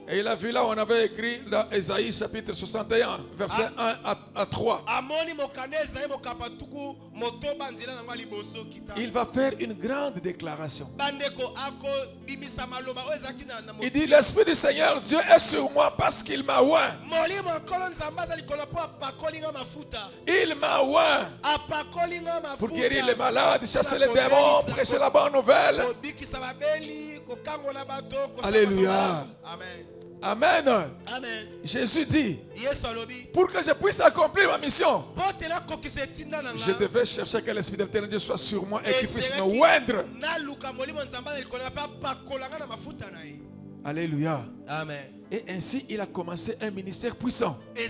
Et il a vu là où on avait écrit dans Ésaïe chapitre 61, verset 1 à 3. Il va faire une grande déclaration. Il dit, l'Esprit du Seigneur Dieu est sur moi parce qu'il m'a oint. Il m'a oint pour guérir les malades, chasser les démons, prêcher la bonne nouvelle. Alléluia. Amen. Amen. Jésus dit, pour que je puisse accomplir ma mission, je devais chercher que l'Esprit de l'Éternel soit sur moi et qu'il puisse me oindre. Alléluia. Amen. Et ainsi, il a commencé un ministère puissant. Et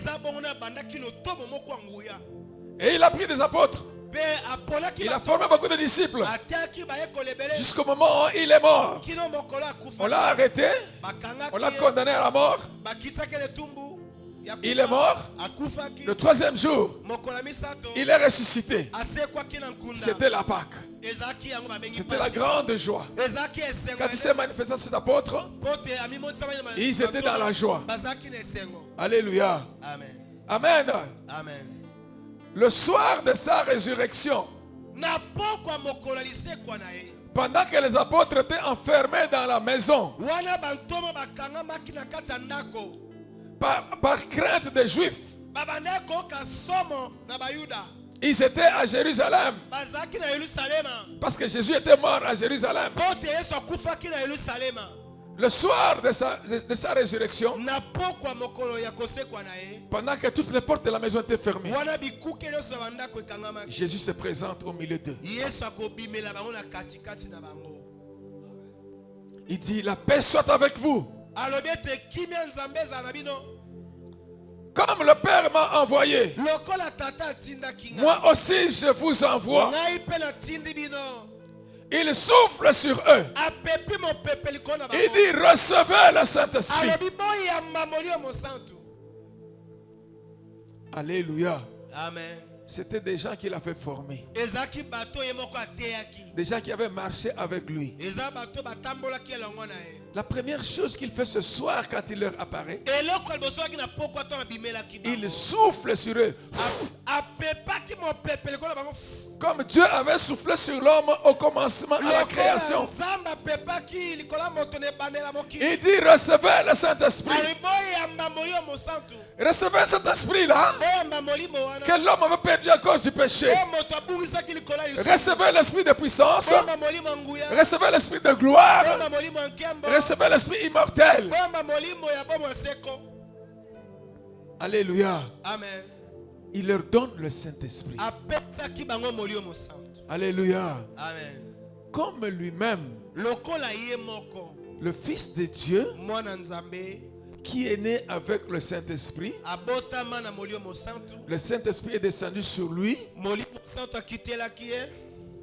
il a pris des apôtres. Il a formé beaucoup de disciples jusqu'au moment où il est mort. On l'a arrêté, on l'a condamné à la mort. Il est mort. Le troisième jour, il est ressuscité. C'était la Pâque. C'était la grande joie. Quand il s'est manifesté à ses apôtres, ils étaient dans la joie. Alléluia. Amen. Amen. Le soir de sa résurrection, pendant que les apôtres étaient enfermés dans la maison, par crainte des Juifs, ils étaient à Jérusalem. Parce que Jésus était mort à Jérusalem. Le soir de sa résurrection, pendant que toutes les portes de la maison étaient fermées, Jésus se présente au milieu d'eux. Il dit, la paix soit avec vous. Comme le Père m'a envoyé, moi aussi je vous envoie. Il souffle sur eux. Il dit, recevez le Saint-Esprit. Alléluia. Amen. C'était des gens qu'il avait formés. Des gens qui avaient marché avec lui. La première chose qu'il fait ce soir quand il leur apparaît, il souffle sur eux. Comme Dieu avait soufflé sur l'homme au commencement à la création. Il dit, recevez le Saint-Esprit. Recevez cet esprit-là que l'homme avait perdu à cause du péché. Recevez l'esprit de puissance. Recevez l'esprit de gloire. Recevez l'esprit immortel. Alléluia. Amen. Il leur donne le Saint-Esprit. Alléluia. Amen. Comme lui-même, le Fils de Dieu, qui est né avec le Saint-Esprit, le Saint-Esprit est descendu sur lui.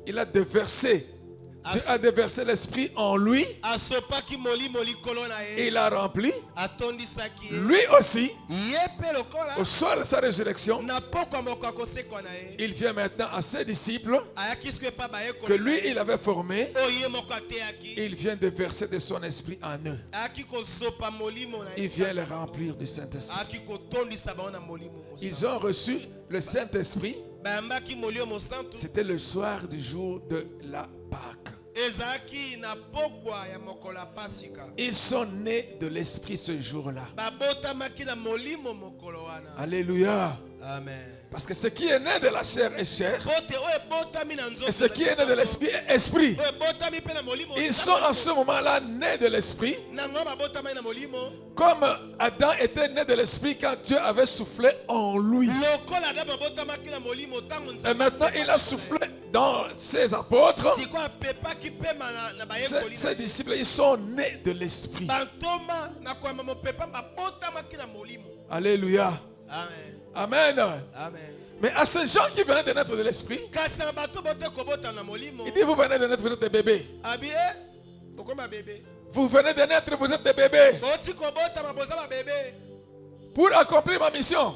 Il a déversé. Dieu a déversé l'esprit en lui. Et il a rempli. Lui aussi, au soir de sa résurrection, il vient maintenant à ses disciples que lui il avait formés. Il vient déverser de son esprit en eux. Il vient les remplir du Saint-Esprit. Ils ont reçu le Saint-Esprit. C'était le soir du jour de la Pâque. Ils sont nés de l'Esprit ce jour-là. Alléluia. Amen. Parce que ce qui est né de la chair est chair. Et ce qui est né de l'esprit est esprit. Ils sont en ce moment-là nés de l'esprit. Comme Adam était né de l'esprit quand Dieu avait soufflé en lui. Et maintenant il a soufflé dans ses apôtres. Ses disciples, ils sont nés de l'esprit. Alléluia. Amen. Amen. Amen. Mais à ces gens qui venaient de naître de l'esprit, il dit, vous venez de naître, vous êtes des bébés. Vous venez de naître, vous êtes des bébés. Pour accomplir ma mission,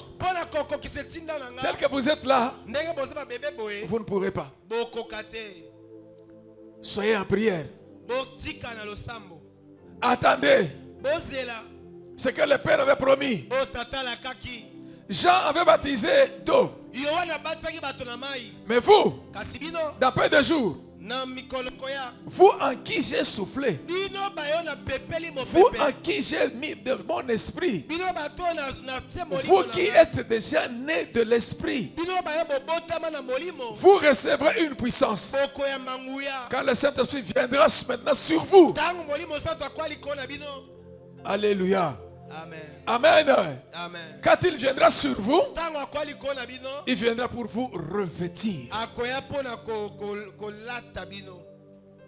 tel que vous êtes là, vous ne pourrez pas. Soyez en prière. Attendez ce que le Père avait promis. Jean avait baptisé d'eau. Mais vous, dans peu de jours, vous en qui j'ai soufflé, vous en qui j'ai mis de mon esprit, vous qui êtes déjà nés de l'esprit, vous recevrez une puissance. Quand le Saint-Esprit viendra maintenant sur vous. Alléluia. Amen. Amen. Amen. Quand il viendra sur vous, il viendra pour vous revêtir.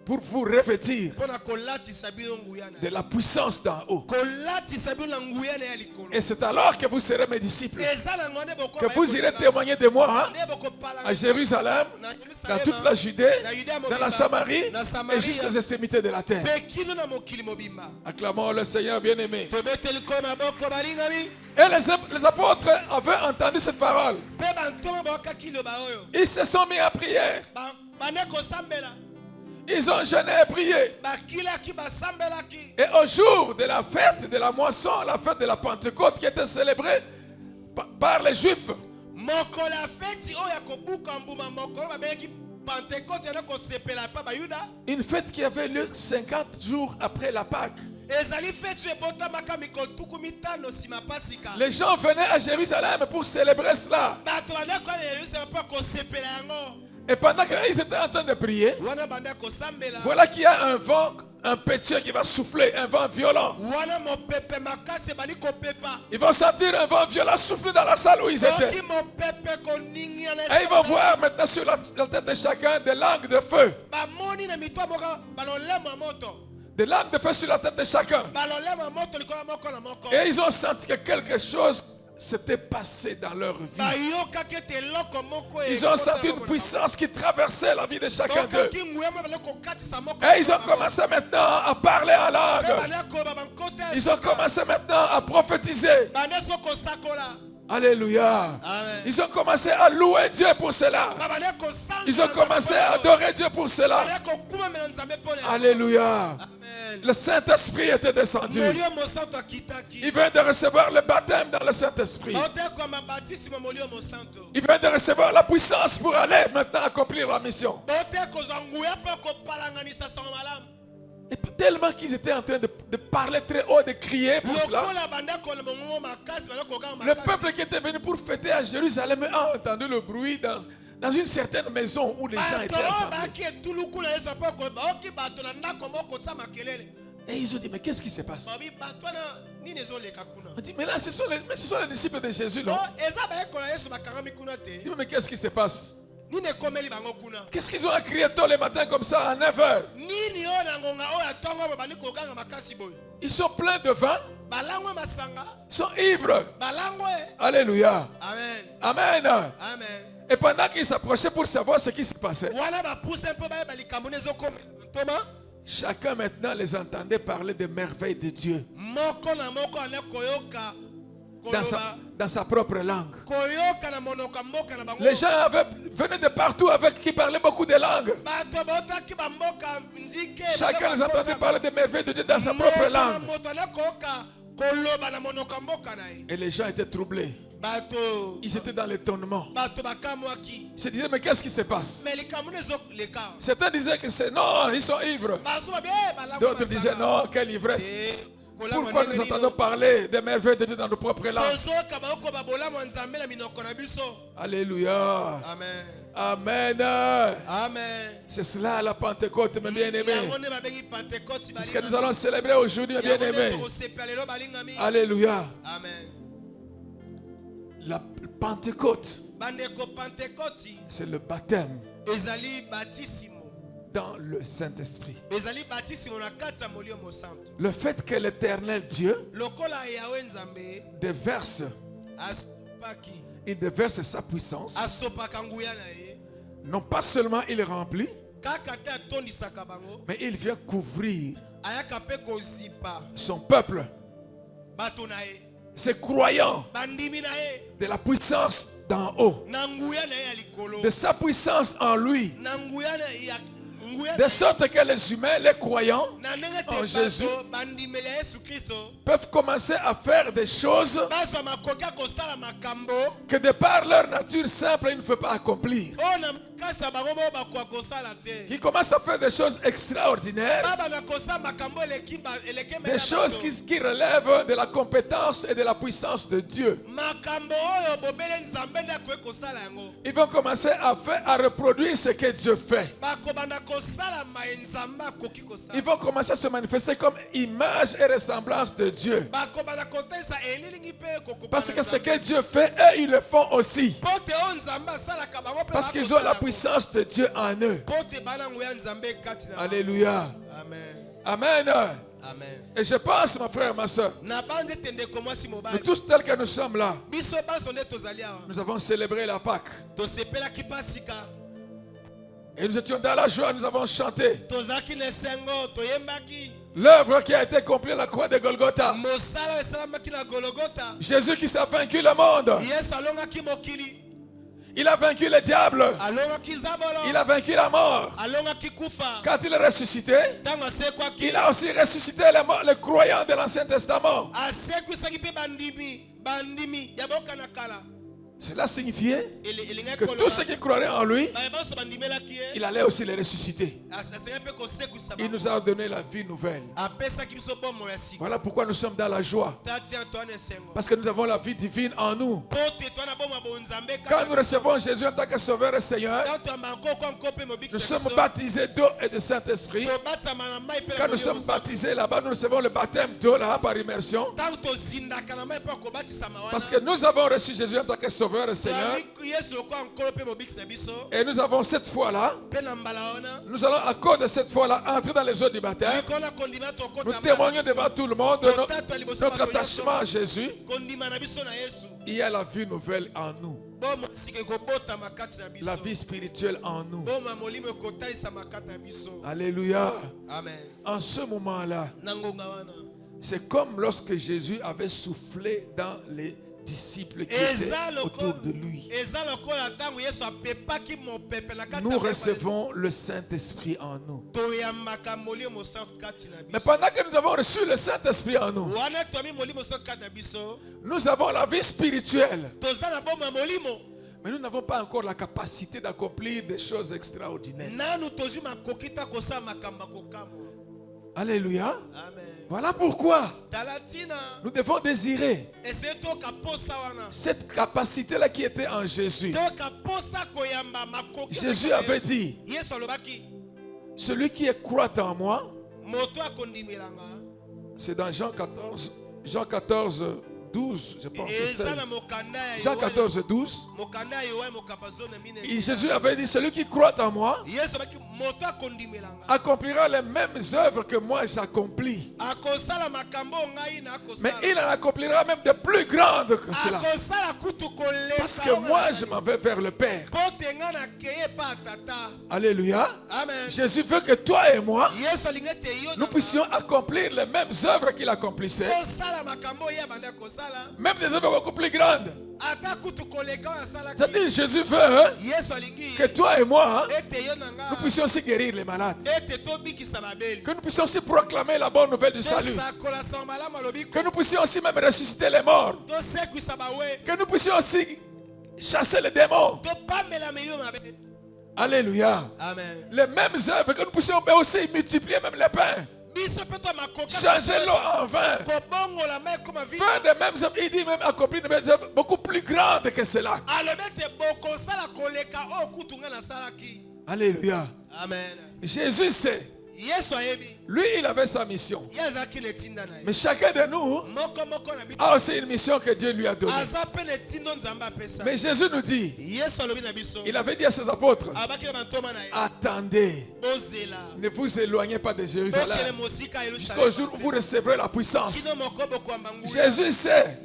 pour vous revêtir mpona kolatisa bino nguya na de la puissance d'en haut. kolatisa bino na nguya na ya likolo Et c'est alors que vous serez mes disciples, eza nango nde que bokoma vous irez témoigner de moi hein, nde bokopala à Jérusalem, dans toute la Judée, dans la Samarie et jusqu'aux extrémités de la terre. mpe kino na mokili mobimba Acclamons le Seigneur bien-aimé. tobeteli ko maboko balingami Et les apôtres avaient entendu cette parole. mpe bantoma bakaki liloba oyo Ils se sont mis à prier. bande kosambela Ils ont jeûné et prié. bakilaki basambelaki Et au jour de la fête de la moisson, la fête de la Pentecôte qui était célébrée par les Juifs, mokolo ya feti oyo ya kobuka mbuma mokolo babengaki pentecote yana kosepela mpa bayuda une fête qui avait lieu 50 jours après la Pâque. ezali feti ebotamaka mikolo tuku mitano nsima pasika Les gens venaient à Jérusalem pour célébrer cela. bato bande koya na yerusalema mpo kosepela yango Et pendant qu'ils étaient en train de prier, wana bande kosambela voilà qu'il y a un vent impétueux qui va souffler, un vent violent. wana mopepe makasi ebali kopepa Ils vont sentir un vent violent souffler dans la salle où ils étaient. soki mopepe koningia na Et ils vont voir maintenant sur la tête de chacun des langues de feu. bamoni na mitwa moko balolemo ya moto Des langues de feu sur la tête de chacun. balolemo ya moto likolo moko na moko Et ils ont senti que quelque chose s'était passé dans leur vie. bayokaki ete eloko moko Ils ont senti une puissance qui traversait la vie de chacun d'eux. okaki nguya mo bale kokatisa moko Et ils ont commencé maintenant à parler en mpe langue. bale koba bankota ya Ils ont suka. commencé maintenant à prophétiser. bande so kosakola Alléluia. amen Ils ont commencé à louer Dieu pour cela. babande kosanga Ils ont commencé à adorer Dieu pour cela. bale kokumamela nzambe mpo na Alléluia. amen Le Saint-Esprit était descendu. molio mosanto akitaki Il vient de recevoir le baptême dans le Saint-Esprit. otekoma batisima molio mosanto Il vient de recevoir la puissance pour aller maintenant accomplir la mission. ote kozwa nguya mpo kopalanganisa sango malamu Et tellement qu'ils étaient en train de parler très haut, de crier pour cela. lokola bande koleba ngongo makasi bale kokanga Le makasi peuple qui était venu pour fêter à Jérusalem a entendu le bruit dans une certaine maison où les gens étaient bato oyo assemblés. baki etuluku na yesu mpo baoki bato na ndako moko tia makelele Et ils ont dit, mais qu'est-ce qui se passe? babi bato wana nini ezoleka kuna On dit, mais là, ce sont les disciples de Jésus, non? eza bayekola yesu bakangami kuna te Il dit, mais qu'est-ce qui se passe? nini ekomeli bango kuna Qu'est-ce qu'ils ont à crier tôt le matin comme ça à 9h? nini oyo na ngonga oyo atongo oyo bandi koganga makasi boye Ils sont pleins de vin, balangwe masanga ils sont ivres. balangwe Alléluia. amen Amen. amen Et pendant qu'ils s'approchaient pour savoir ce qui se passait, wana bapuse mpo bayeba likambo nde ezokoma ntoma chacun maintenant les entendait parler des merveilles de Dieu moko na moko ane koyoka dans sa propre langue. koyoka na monoko ya mboka na bango Les gens venaient de partout avec qui parlaient beaucoup de langues. bato baotaki bamboka nzike Chacun les entendait parler des merveilles de Dieu dans sa propre langue. moto ane koyoka koloba na monoko ya mboka na ye Et les gens étaient troublés. bato Ils étaient dans l'étonnement. bato bakamwaki Ils se disaient, mais qu'est-ce qui se passe? me likambo nde ezoleka Certains disaient que c'est non, ils sont ivres. bazo babe balangwe D'autres disaient, non, quelle ivresse. Pourquoi nous entendons parler des merveilles de Dieu dans nos propres langues? tozoka baokoba bolamu ya nzambe na minoko na biso Alléluia. amen Amen. amen C'est cela la Pentecôte, mes bien-aimés. yango nde babengi pentecote C'est ce que nous allons célébrer aujourd'hui, mes bien-aimés. tokosepela lelo balingami Alléluia. amen La Pentecôte, bandeko pentekoti c'est le baptême ezali batisimo dans le Saint-Esprit. ezali batisimo na kati ya molio mosanto Le fait que l'Éternel Dieu lokola yawe nzambe déverse, asopaki il déverse sa puissance, asopaka nguya na ye non pas seulement il remplit, kaka te atondisaka bango mais il vient couvrir ayaka mpe kozipa son peuple, bato na ye ses croyants, bandimi na ye de la puissance d'en haut, na nguya na ye ya likolo de sa puissance en lui, na nguya na ya nguya de sorte que les humains, les croyants, na ndenge en te Jésus, bato bandimeli ya yesu kristo peuvent commencer à faire des choses bazwa makoki ya kosala makambo que de par leur nature simple, ils ne peuvent pas accomplir. oyo na makasi ya bango moko bakoka kosala te Qui commencent à faire des choses extraordinaires, babana kosala makambo eleki des choses qui relèvent de la compétence et de la puissance de Dieu. makambo oyo bobele nzambe nde akoki kosala yango Ils vont commencer à reproduire ce que Dieu fait. bakobanda Ils vont commencer à se manifester comme image et ressemblance de Dieu. Parce que ce que Dieu fait, eux, ils le font aussi. Parce qu'ils ont la puissance de Dieu en eux. Alléluia. Amen. Amen. Et je pense, mon frère, ma soeur, nous tous tels que nous sommes là, nous avons célébré la Pâque. Et nous étions dans la joie, nous avons chanté. L'œuvre qui a été accomplie à la croix de Golgotha. Jésus qui s'est vaincu le monde. Il a vaincu le diable. Il a vaincu la mort. Quand il est ressuscité, il a aussi ressuscité les croyants de l'Ancien Testament. Cela signifiait que tous ceux qui croiraient en lui, il allait aussi les ressusciter. Il nous a donné la vie nouvelle. Voilà pourquoi nous sommes dans la joie. Parce que nous avons la vie divine en nous. Quand nous recevons Jésus en tant que Sauveur et Seigneur, nous sommes baptisés d'eau et de Saint-Esprit. Quand nous sommes baptisés là-bas, nous recevons le baptême d'eau là par immersion. Parce que nous avons reçu Jésus en tant que Sauveur et Seigneur. Et nous avons cette foi-là. Nous allons à cause de cette foi-là entrer dans les eaux du baptême. Nous témoignons devant tout le monde de notre attachement à Jésus. Il y a la vie nouvelle en nous. La vie spirituelle en nous. Alléluia. En ce moment-là, c'est comme lorsque Jésus avait soufflé dans les disciples qui étaient autour de lui. Nous recevons le Saint-Esprit en nous. Mais pendant que nous avons reçu le Saint-Esprit en nous, nous avons la vie spirituelle. Mais nous n'avons pas encore la capacité d'accomplir des choses extraordinaires. Alléluia. Amen. Voilà pourquoi nous devons désirer cette capacité-là qui était en Jésus. Jésus avait dit, celui qui croit en moi, c'est dans Jean 14, 12, je pense, 16. Jean 14, 12. Et Jésus avait dit, celui qui croit en moi accomplira les mêmes œuvres que moi j'accomplis. Mais il en accomplira même de plus grandes que cela. Parce que moi je m'en vais vers le Père. Alléluia. Amen. Jésus veut que toi et moi, nous puissions accomplir les mêmes œuvres qu'il accomplissait. Même des œuvres beaucoup plus grandes. C'est-à-dire Jésus veut que toi et moi, nous puissions aussi guérir les malades. Que nous puissions aussi proclamer la bonne nouvelle du salut. Que nous puissions aussi même ressusciter les morts. Que nous puissions aussi chasser les démons. Alléluia. Amen. Les mêmes œuvres, que nous puissions aussi multiplier même les pains. Changer l'eau en vin. Faire des mêmes œuvres. Il dit même accomplir des mêmes œuvres beaucoup plus grandes que cela. Alléluia. Amen. Jésus sait. Lui, il avait sa mission. Mais chacun de nous a aussi une mission que Dieu lui a donnée. Mais Jésus nous dit, il avait dit à ses apôtres, attendez, ne vous éloignez pas de Jérusalem jusqu'au jour où vous recevrez la puissance. Jésus sait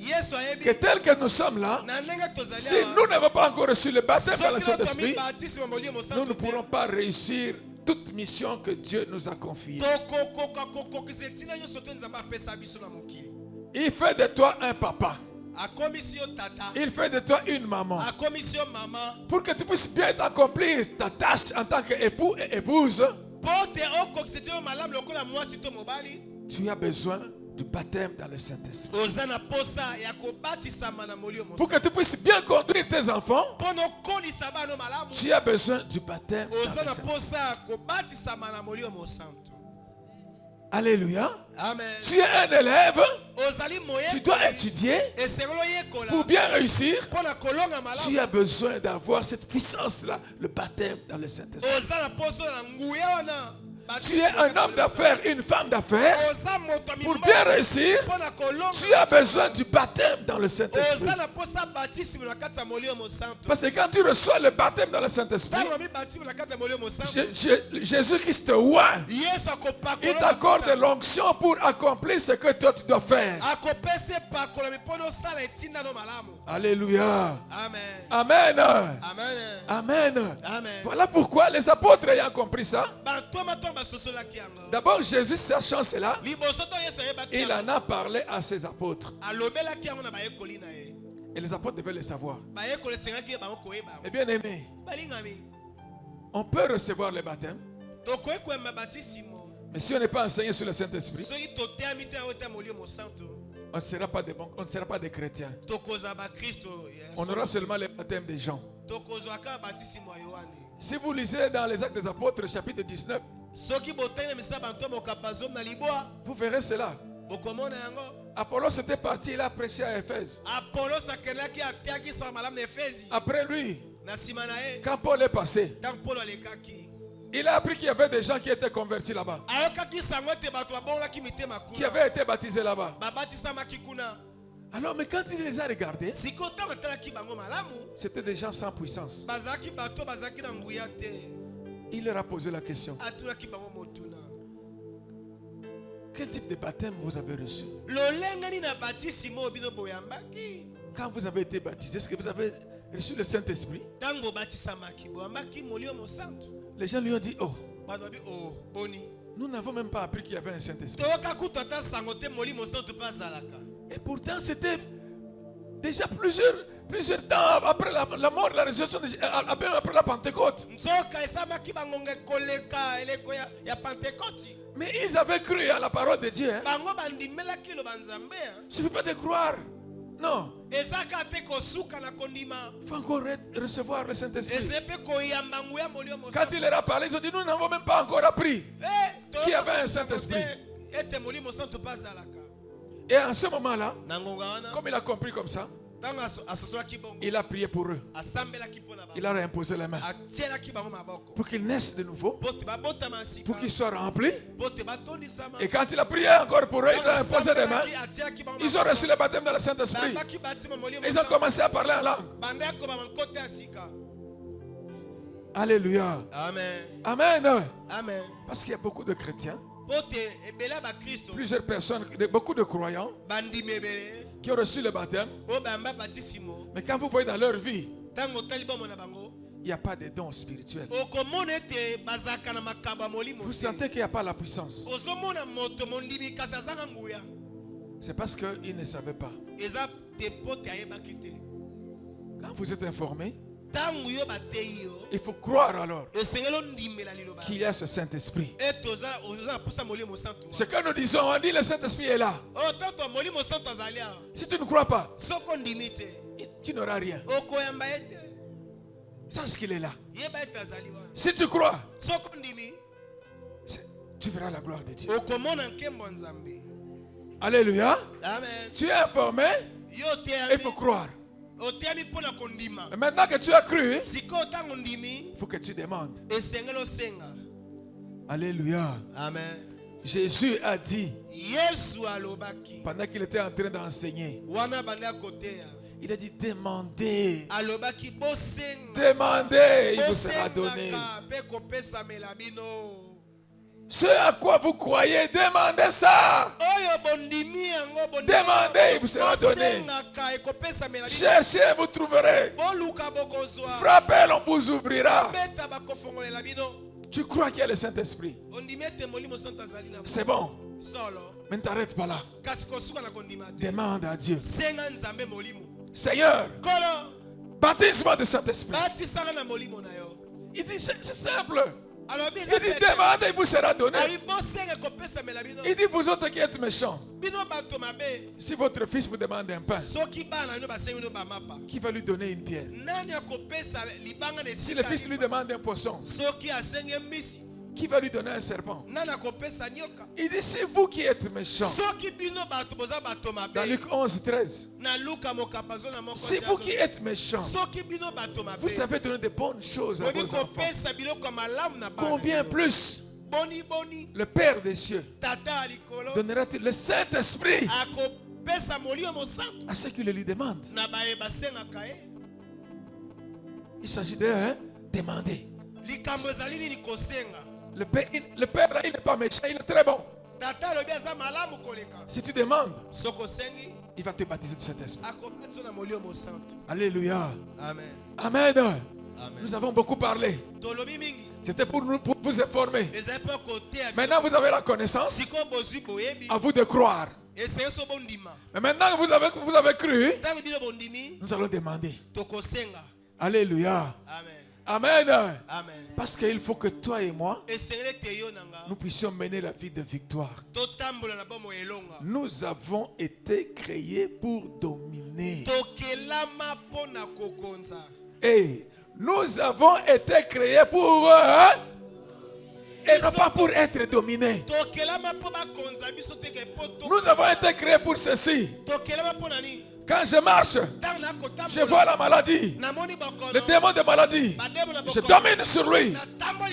que tel que nous sommes là, si nous n'avons pas encore reçu le baptême dans le Saint-Esprit, nous ne pourrons pas réussir toute mission que Dieu nous a confiée. Il fait de toi un papa. Il fait de toi une maman. Pour que tu puisses bien accomplir ta tâche en tant qu'époux et épouse, tu as besoin du baptême dans le Saint-Esprit. Pour que tu puisses bien conduire tes enfants, tu as besoin du baptême dans le Saint-Esprit. Alléluia. Amen. Tu es un élève, Tu dois étudier pour bien réussir. Tu as besoin d'avoir cette puissance-là, le baptême dans le Saint-Esprit. Tu es un homme d'affaires, une femme d'affaires. Pour bien réussir, tu as besoin du baptême dans le Saint-Esprit. Parce que quand tu reçois le baptême dans le Saint-Esprit, Jésus-Christ te oint. Il t'accorde l'onction pour accomplir ce que toi tu dois faire. Alléluia. Amen. Amen. Amen. Amen. Voilà pourquoi les apôtres ayant compris ça, d'abord Jésus, sachant cela, il en a parlé à ses apôtres. Et les apôtres devaient le savoir. Mais bien aimé, on peut recevoir le baptême, mais si on n'est pas enseigné sur le Saint-Esprit, on ne sera pas des bons, on ne sera pas des chrétiens. On aura seulement le baptême des gens. Si vous lisez dans les Actes des Apôtres, chapitre 19, vous verrez cela. Apollos était parti, il a prêché à Éphèse. Après lui, quand Paul est passé, il a appris qu'il y avait des gens qui étaient convertis là-bas, qui avaient été baptisés là-bas. Alors, mais quand il les a regardés, c'était des gens sans puissance. Il leur a posé la question: quel type de baptême vous avez reçu? Quand vous avez été baptisé, est-ce que vous avez reçu le Saint-Esprit? Les gens lui ont dit: oh, nous n'avons même pas appris qu'il y avait un Saint-Esprit. Et pourtant, c'était déjà plusieurs temps après la mort, la résurrection, après la Pentecôte. Mais ils avaient cru à la parole de Dieu. Il ne suffit pas de croire. Non. Il faut encore recevoir le Saint-Esprit. Quand il leur a parlé, ils ont dit: nous n'avons même pas encore appris qu'il y avait un Saint-Esprit. Et en ce moment-là, comme il a compris comme ça, il a prié pour eux. Il leur a imposé les mains pour qu'ils naissent de nouveau, pour qu'ils soient remplis. Et quand il a prié encore pour eux, il leur a imposé les mains. Ils ont reçu le baptême dans le Saint-Esprit. Ils ont commencé à parler en langue. Alléluia. Amen. Amen. Amen. Parce qu'il y a beaucoup de chrétiens, plusieurs personnes, beaucoup de croyants qui ont reçu le baptême. Mais quand vous voyez dans leur vie, il n'y a pas de dons spirituels. Vous sentez qu'il n'y a pas la puissance. C'est parce qu'ils ne savaient pas. Quand vous êtes informé, il faut croire alors qu'il y a ce Saint-Esprit. Ce que nous disons, on dit le Saint-Esprit est là. Si tu ne crois pas, tu n'auras rien. Sache qu'il est là. Si tu crois, tu verras la gloire de Dieu. Alléluia. Amen. Tu es informé, il faut croire. Et maintenant que tu as cru, il faut que tu demandes. Alléluia. Amen. Jésus a dit, pendant qu'il était en train d'enseigner, il a dit: demandez. Demandez, il vous sera donné. Ce à quoi vous croyez, demandez ça. Demandez, il vous sera donné. Cherchez, vous trouverez. Frappez, on vous ouvrira. Tu crois qu'il y a le Saint-Esprit? C'est bon. Mais ne t'arrête pas là. Demande à Dieu: Seigneur, baptise-moi de Saint-Esprit. Il dit: c'est simple. Il dit: demandez, il vous sera donné. Il dit: vous autres qui êtes méchants, si votre fils vous demande un pain, qui va lui donner une pierre? Si le fils lui demande un poisson, qui va lui donner un serpent? Nana kopesa nyoka. Il dit, c'est vous qui êtes méchants. Soki bino bato boza bato mabe. Dans Luc 11, 13. Na Luka mokapazo na moko. C'est vous qui êtes méchants. Soki bino bato mabe. Vous savez donner de bonnes choses à Obi vos enfants. kopesa biloko malamu na bana. Combien plus Boni boni. le Père des cieux Tata alikolo. donnera-t-il le Saint-Esprit Akopesa molio mosantu. à ceux qui le lui demandent? Na bae basengaka e. Il s'agit de demander. Likambo ezali nini kosenga. Le Père là, il n'est pas méchant, il est très bon. Tata lobi aza malamu koleka. Si tu demandes, Soko sengi. il va te baptiser du Saint-Esprit. Akopesa na molio mosantu. Alléluia. Amen. Amen. Amen. Nous avons beaucoup parlé. Tolobi mingi. C'était pour vous informer. Ezali po kote ya. Maintenant, vous avez la connaissance. Siko bozwi boyebi. À vous de croire. Eseye so bondima. Mais maintenant que vous avez cru, Tango bino bondimi. nous allons demander. Tokosenga. Alléluia. Amen. Amen. Amen. Parce qu'il faut que toi et moi, Esengele te yo nanga. nous puissions mener la vie de victoire. Totambola na bomo elonga. Nous avons été créés pour dominer. Tokelama pona kokonza. Et nous avons été créés pour et non pas pour être dominés. Tokelama po bakonza biso teke poto. Nous avons été créés pour ceci. Tokelama pona ni. Quand je marche, Tang na kotambola. je vois la maladie, Namoni bakono. le démon de maladie. Je domine sur lui.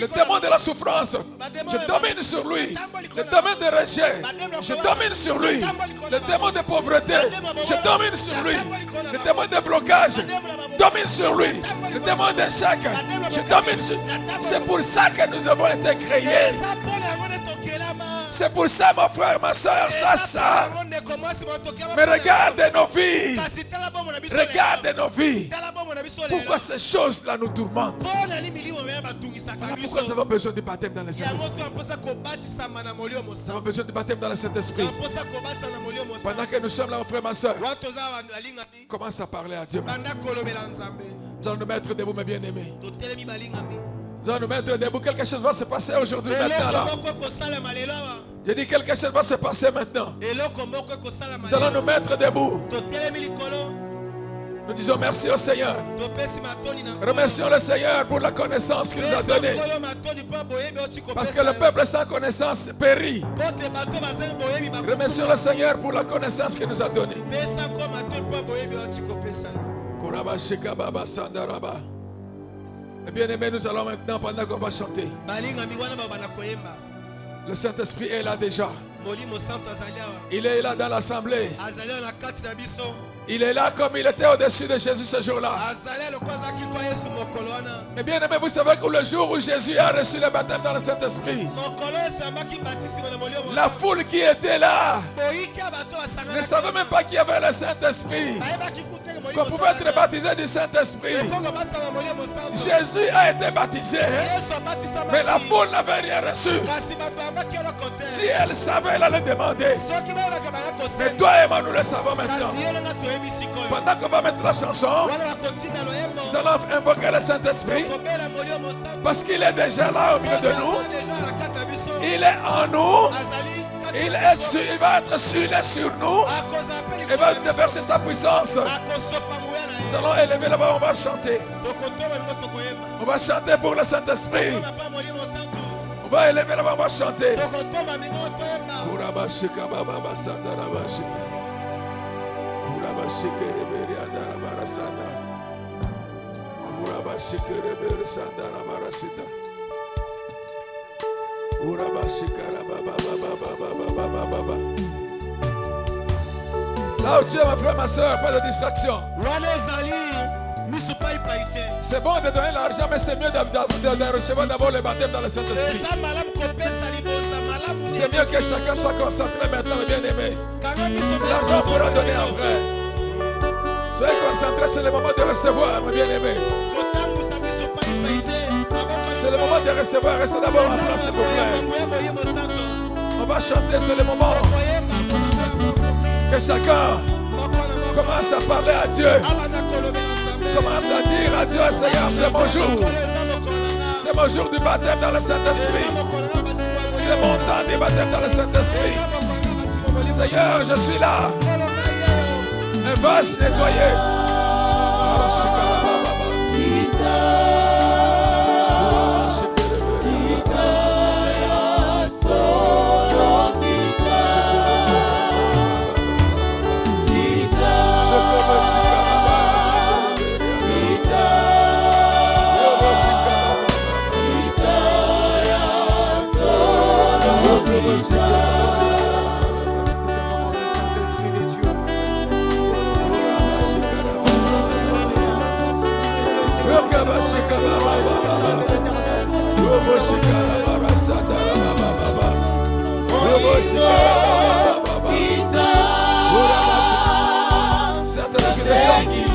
Le démon de la souffrance, je domine sur lui. Le démon de rejet, je domine sur lui. Le démon de pauvreté, je domine sur lui. Le démon de blocage, domine sur lui. Le démon d'échec, je domine sur lui. C'est pour ça que nous avons été créés. Eza pona yango ne tokelama. C'est pour ça, mon frère, ma soeur, ça. Mais regardez nos vies. Regardez nos vies. Pourquoi ces choses-là nous tourmentent? Voilà pourquoi nous avons besoin du baptême dans le Saint-Esprit. Nous avons besoin du baptême dans le Saint-Esprit. Pendant que nous sommes là, mon frère, ma soeur, commence à parler à Dieu. Nous allons nous mettre debout, mes bien-aimés. Nous allons nous mettre debout. Quelque chose va se passer aujourd'hui, maintenant. Là. Je dis quelque chose va se passer maintenant. Nous allons nous mettre debout. Nous disons merci au Seigneur. Remercions le Seigneur pour la connaissance qu'il nous a donnée. Parce que le peuple sans connaissance périt. Remercions le Seigneur pour la connaissance qu'il nous a donnée. Bien aimé, nous allons maintenant, pendant qu'on va chanter. Le Saint-Esprit est là déjà. Il est là dans l'assemblée. Il est là comme il était au-dessus de Jésus ce jour-là. Mais bien aimé, vous savez que le jour où Jésus a reçu le baptême dans le Saint-Esprit, la foule qui était là ne savait même pas qu'il y avait le Saint-Esprit, qu'on pouvait être baptisé du Saint-Esprit. Jésus a été baptisé, mais la foule n'avait rien reçu. Si elle savait, elle allait demander. Mais toi et moi, nous le savons maintenant. Pendant qu'on va mettre la chanson, nous allons invoquer le Saint-Esprit parce qu'il est déjà là au milieu de nous. Il est en nous. Il va être sur nous. Il va déverser sa puissance. Nous allons élever là-bas, on va chanter. On va chanter pour le Saint-Esprit. On va élever là-bas, on va chanter. Là où tu es, ma frère, ma soeur, pas de distraction. C'est bon de donner l'argent, mais c'est mieux de recevoir d'abord le baptême dans le Saint-Esprit. C'est mieux que chacun soit concentré maintenant, bien aimé. L'argent pourra donner après. Soyez concentrés, c'est le moment de recevoir, mes bien-aimés. C'est le moment de recevoir. Restez d'abord en place, s'il vous plaît. On va chanter, c'est le moment. Que chacun commence à parler à Dieu. Commence à dire à Dieu, Seigneur, c'est mon jour. C'est mon jour du baptême dans le Saint-Esprit. C'est mon temps du baptême dans le Saint-Esprit. Seigneur, je suis là. Un vase nettoyé. Saint-Esprit descend.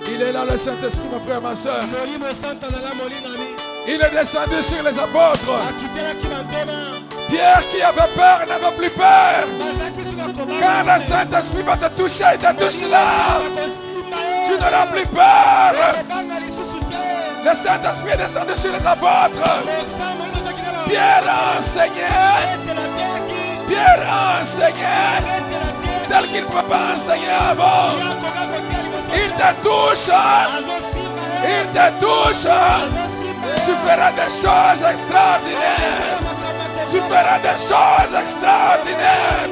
Il est là le Saint-Esprit, mon frère, ma soeur. Il est descendu sur les apôtres. Pierre qui avait peur n'avait plus peur. Quand le Saint-Esprit va te toucher, il te touche là. Tu n'auras plus peur. Le Saint-Esprit est descendu sur les apôtres. Pierre a enseigné. Pierre a enseigné tel qu'il ne peut pas enseigner avant. Il te touche. Il te touche. Tu feras des choses extraordinaires. Tu feras des choses extraordinaires.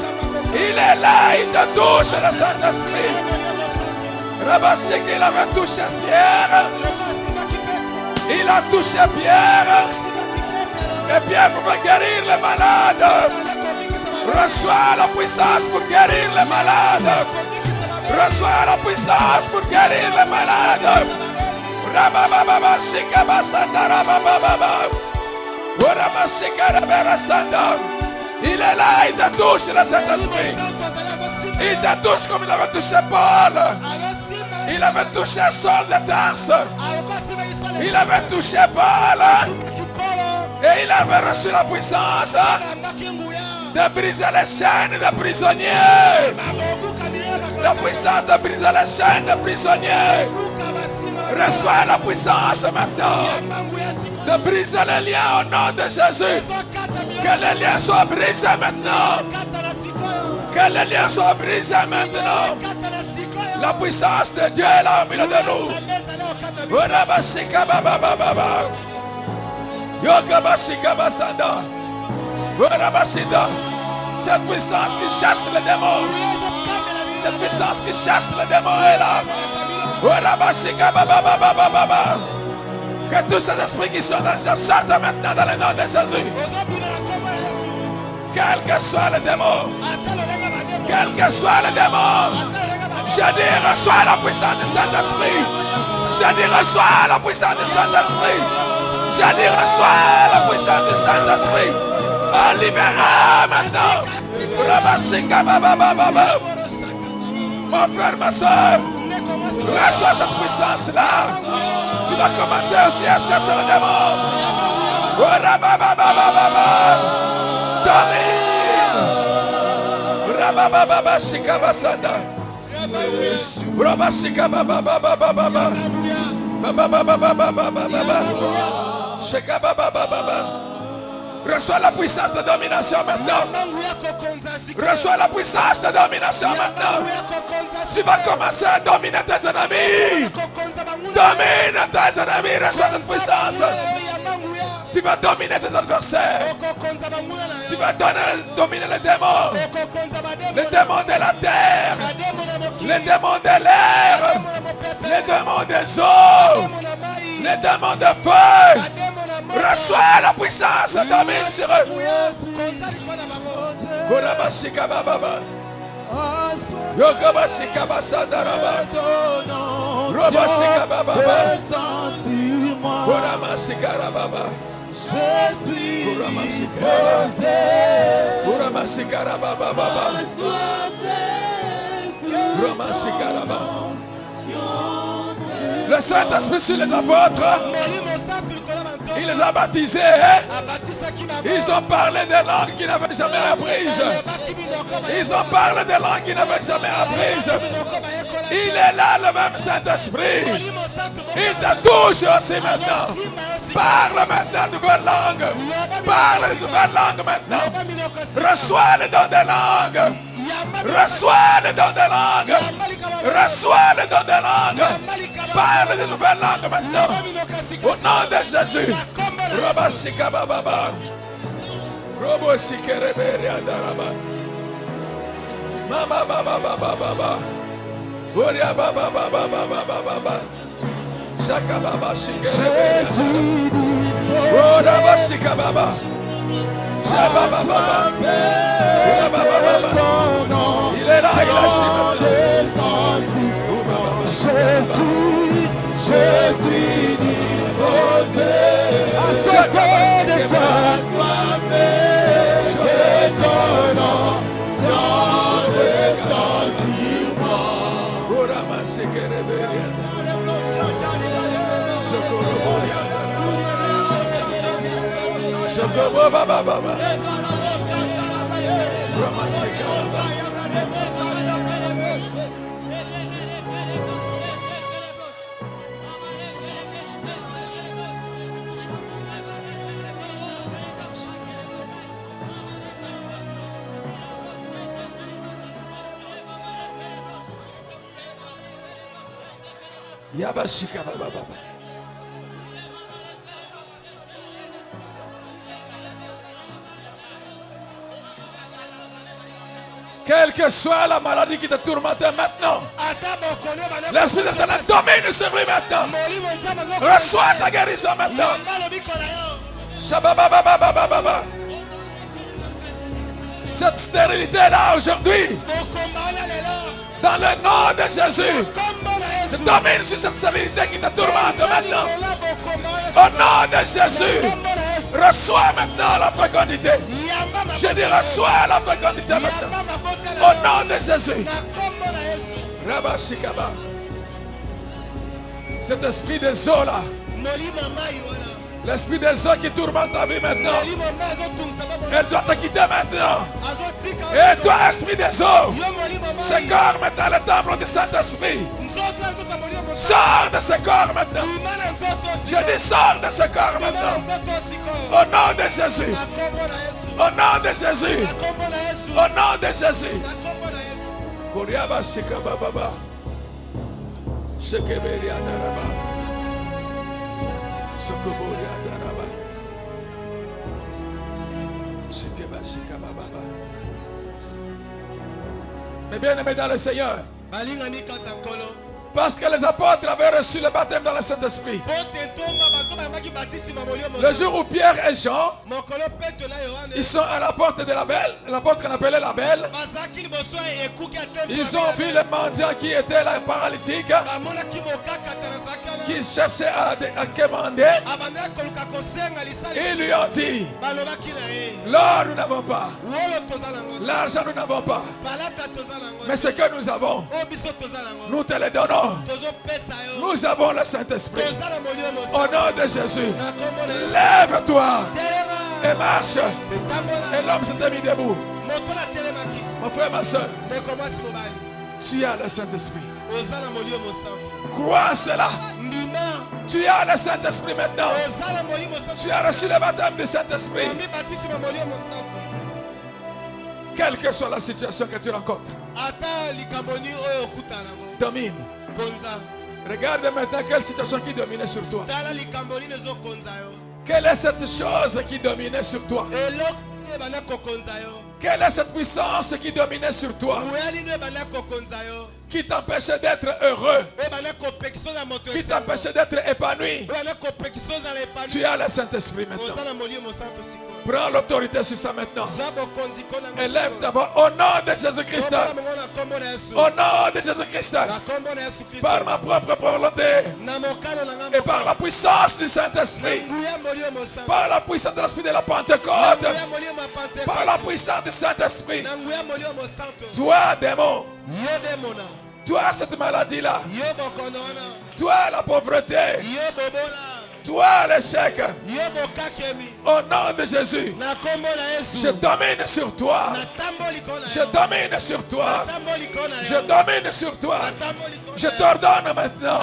Il est là, il te touche, le Saint-Esprit. Rabassi qu'il avait touché Pierre. Il a touché Pierre. Et Pierre pouvait guérir les malades. Reçois la puissance pour guérir les malades. Reçois la puissance pour guérir les malades. Rabababa, Shikaba, Sanda, Rabababa. Il est là, il te touche, le Saint-Esprit. Il te touche comme il avait touché Paul. Il avait touché Saul de Tarse. Il avait touché Paul. Et il avait reçu la puissance de briser les chaînes de prisonniers. La puissance de briser les chaînes de prisonniers. Reçois la puissance maintenant de briser les liens au nom de Jésus. Que les liens soient brisés maintenant. Que les liens soient brisés maintenant. La puissance de Dieu est là au milieu de nous. Cette puissance qui chasse les démons. Cette puissance qui chasse les démons est là. Que tous ces esprits qui sont dans le jeu sortent maintenant dans le nom de Jésus. Quel que soit le démon. Quel que soit le démon. Je dis reçois la puissance du Saint-Esprit. Je dis reçois la puissance du Saint-Esprit. Je dis reçois la puissance du Saint-Esprit. Libérez maintenant. Mon frère, ma soeur, reçois cette puissance-là. Tu vas commencer aussi à chasser le démon. Domine. Rabababa shikabasanda. Rabashikabababababa. Bababababababa. Shikabababababa. Reçois la puissance de domination maintenant. Reçois la puissance de domination maintenant. Tu vas commencer à dominer tes ennemis. Domine tes ennemis. Reçois cette puissance. Tu vas dominer tes adversaires. Tu vas dominer les démons. Les démons de la terre. Les démons de l'air. Les démons des eaux. Les démons de feu. Reçois la puissance, domine sur eux. Korabashika bababa. Yokabashika basadaraba. Robashika bababa. Koramashika rababa. Je suis disposé. Koramashika rababa. Romashika rababa. Le Saint-Esprit sur les apôtres. Il les a baptisés. Ils ont parlé des langues qu'ils n'avaient jamais apprises. Ils ont parlé des langues qu'ils n'avaient jamais apprises. Il est là, le même Saint-Esprit. Il te touche aussi maintenant. Parle maintenant de nouvelles langues. Parle de nouvelles langues maintenant. Reçois le don des langues. Reçois le don des langues. Reçois le don des langues. Parle de nouvelles langues maintenant. Au nom de Jésus. Robashika bababa. Roboshika rebere andaraba. Mama baba baba baba. Oria baba baba baba baba. Shaka baba shika rebere. Robashika baba. Shaba baba baba. Il est là, il agit maintenant. Je suis disposé à ce que de toi soit fait. Et ton onction descend sur moi. Yabashika baba baba. Quelle que soit la maladie qui te tourmente maintenant, l'Esprit d'Éternel domine sur lui maintenant. Reçois ta guérison maintenant. Shababababababa. Cette stérilité-là aujourd'hui, dans le nom de Jésus, je domine sur cette stérilité qui te tourmente maintenant. Au nom de Jésus, reçois maintenant la fécondité. Je dis reçois la fécondité maintenant. Au nom de Jésus. Rabba Shikaba. Cet esprit des eaux là, l'esprit des eaux qui tourmente ta vie maintenant, elle doit te quitter maintenant. Et toi, esprit des eaux, ce corps maintenant, le temple du Saint-Esprit, sors de ce corps maintenant. Je dis sors de ce corps maintenant. Au nom de Jésus. Au nom de Jésus. Au nom de Jésus. Koryaba Shikaba Baba. Shekeberi Adaraba. Sokobori Adaraba. Shekeba Shikaba Baba. Mais bien aimé dans le Seigneur, parce que les apôtres avaient reçu le baptême dans le Saint-Esprit, le jour où Pierre et Jean, ils sont à la porte de la belle, la porte qu'on appelait la belle, ils ont vu le mendiant qui était là, paralytique, qui cherchait à commander. Ils lui ont dit, l'or nous n'avons pas, l'argent nous n'avons pas, mais ce que nous avons, nous te le donnons. Nous avons le Saint-Esprit. Au nom de Jésus, lève-toi et marche. Et l'homme s'était mis debout. Mon frère, ma soeur, tu as le Saint-Esprit. Crois cela. Tu as le Saint-Esprit maintenant. Tu as reçu le baptême du Saint-Esprit. Quelle que soit la situation que tu rencontres, domine. Regarde maintenant quelle situation qui dominait sur toi. Quelle est cette chose qui dominait sur toi? Quelle est cette puissance qui dominait sur toi? Qui t'empêchait d'être heureux? Qui t'empêchait d'être épanoui? Tu as le Saint-Esprit maintenant. Prends l'autorité sur ça maintenant. Élève ta voix au nom de Jésus-Christ. Au nom de Jésus-Christ. Par ma propre volonté. Et par la puissance du Saint-Esprit. Par la puissance de l'Esprit de la Pentecôte. Par la puissance du Saint-Esprit. Toi, démon. Toi, cette maladie-là. Toi, la pauvreté. Toi, l'échec. Au nom de Jésus, je domine sur toi. Je domine sur toi. Je domine sur toi. Je t'ordonne maintenant.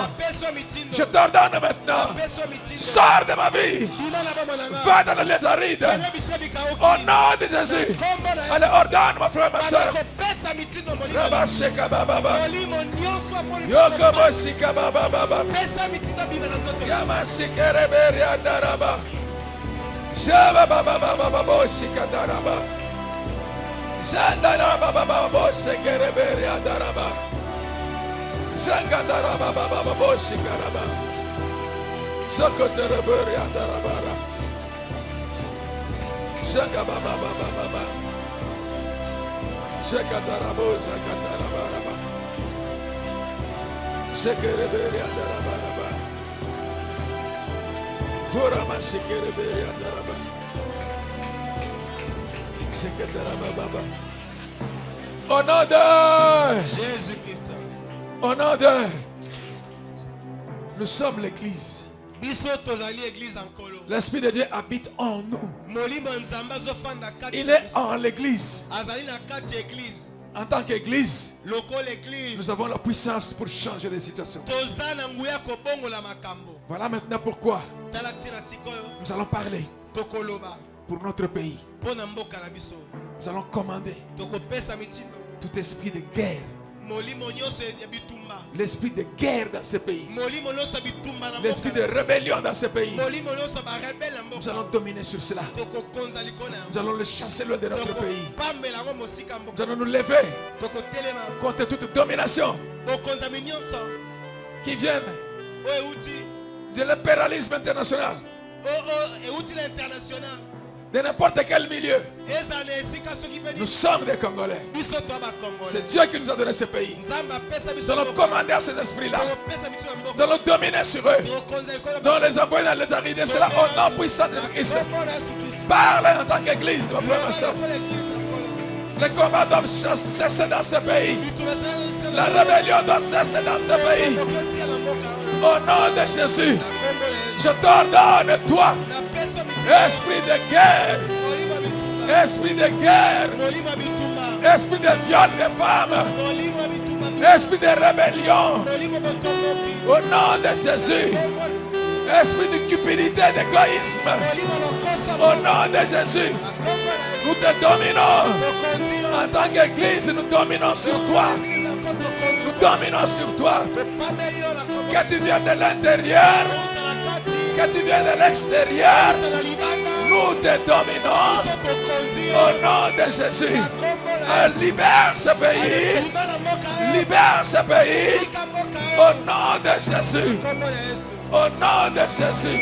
Je t'ordonne maintenant. Sors de ma vie. Va dans les arides. Au nom de Jésus. Allez, ordonne, ma frère, ma soeur. Rabasheka Baba. Yokoboshika Baba. Yamashika Reberi Andaraba. Shaba Baba Baba Boshika Daraba. Jandaraba Baba Boshika Reberi Andaraba. Jandaraba Baba Boshika Raba. Sokote Reberi Andaraba. Shaka Baba Baba. Shakatarabo Zakatarabaraba. Shekereberi Andaraba. Kurama Shekereberi Andaraba. Shekataraba Baba. Au nom de Jésus-Christ. Au nom de nous sommes l'église. L'Esprit de Dieu habite en nous. Il est en l'église. En tant qu'église, nous avons la puissance pour changer les situations. Voilà maintenant pourquoi nous allons parler pour notre pays. Nous allons commander tout esprit de guerre L'esprit de guerre dans ce pays. L'esprit de rébellion dans ce pays. Nous allons dominer sur cela. Nous allons le chasser loin de notre pays. Nous allons nous lever contre toute domination qui vient de l'impérialisme international, de n'importe quel milieu. Nous sommes des Congolais. C'est Dieu qui nous a donné ce pays. Nous allons commander à ces esprits-là. Nous allons dominer sur eux. Nous allons les envoyer dans les arides. C'est là au nom puissant de Christ. Parle en tant qu'Église, mon frère, ma soeur. Les combats doivent cesser dans ce pays. La rébellion doit cesser dans ce pays. Au nom de Jésus, je t'ordonne, toi, esprit de guerre, esprit de guerre, esprit de viol des femmes, esprit de rébellion, au nom de Jésus, esprit de cupidité, d'égoïsme, au nom de Jésus, nous te dominons. En tant qu'Église, nous dominons sur toi. Nous dominons sur toi. Que tu viennes de l'intérieur, que tu viennes de l'extérieur, nous te dominons. Au nom de Jésus, libère ce pays. Libère ce pays. Au nom de Jésus. Au nom de Jésus.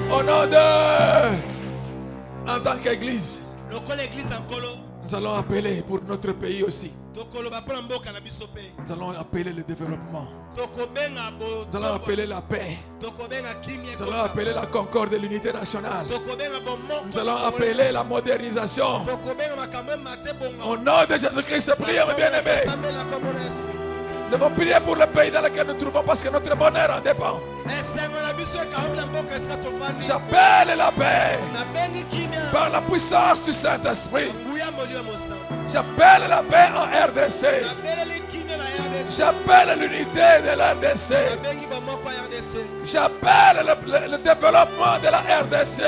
Au nom de... En tant qu'Église, nous allons appeler pour notre pays aussi. Nous allons appeler le développement. Nous allons appeler la paix. Nous allons appeler la concorde et l'unité nationale. Nous allons appeler la modernisation. Au nom de Jésus-Christ, prions, bien-aimés. Nous devons prier pour le pays dans lequel nous nous trouvons parce que notre bonheur en dépend. J'appelle la paix par la puissance du Saint-Esprit. J'appelle la paix en RDC. J'appelle l'unité de la RDC. J'appelle le développement de la RDC.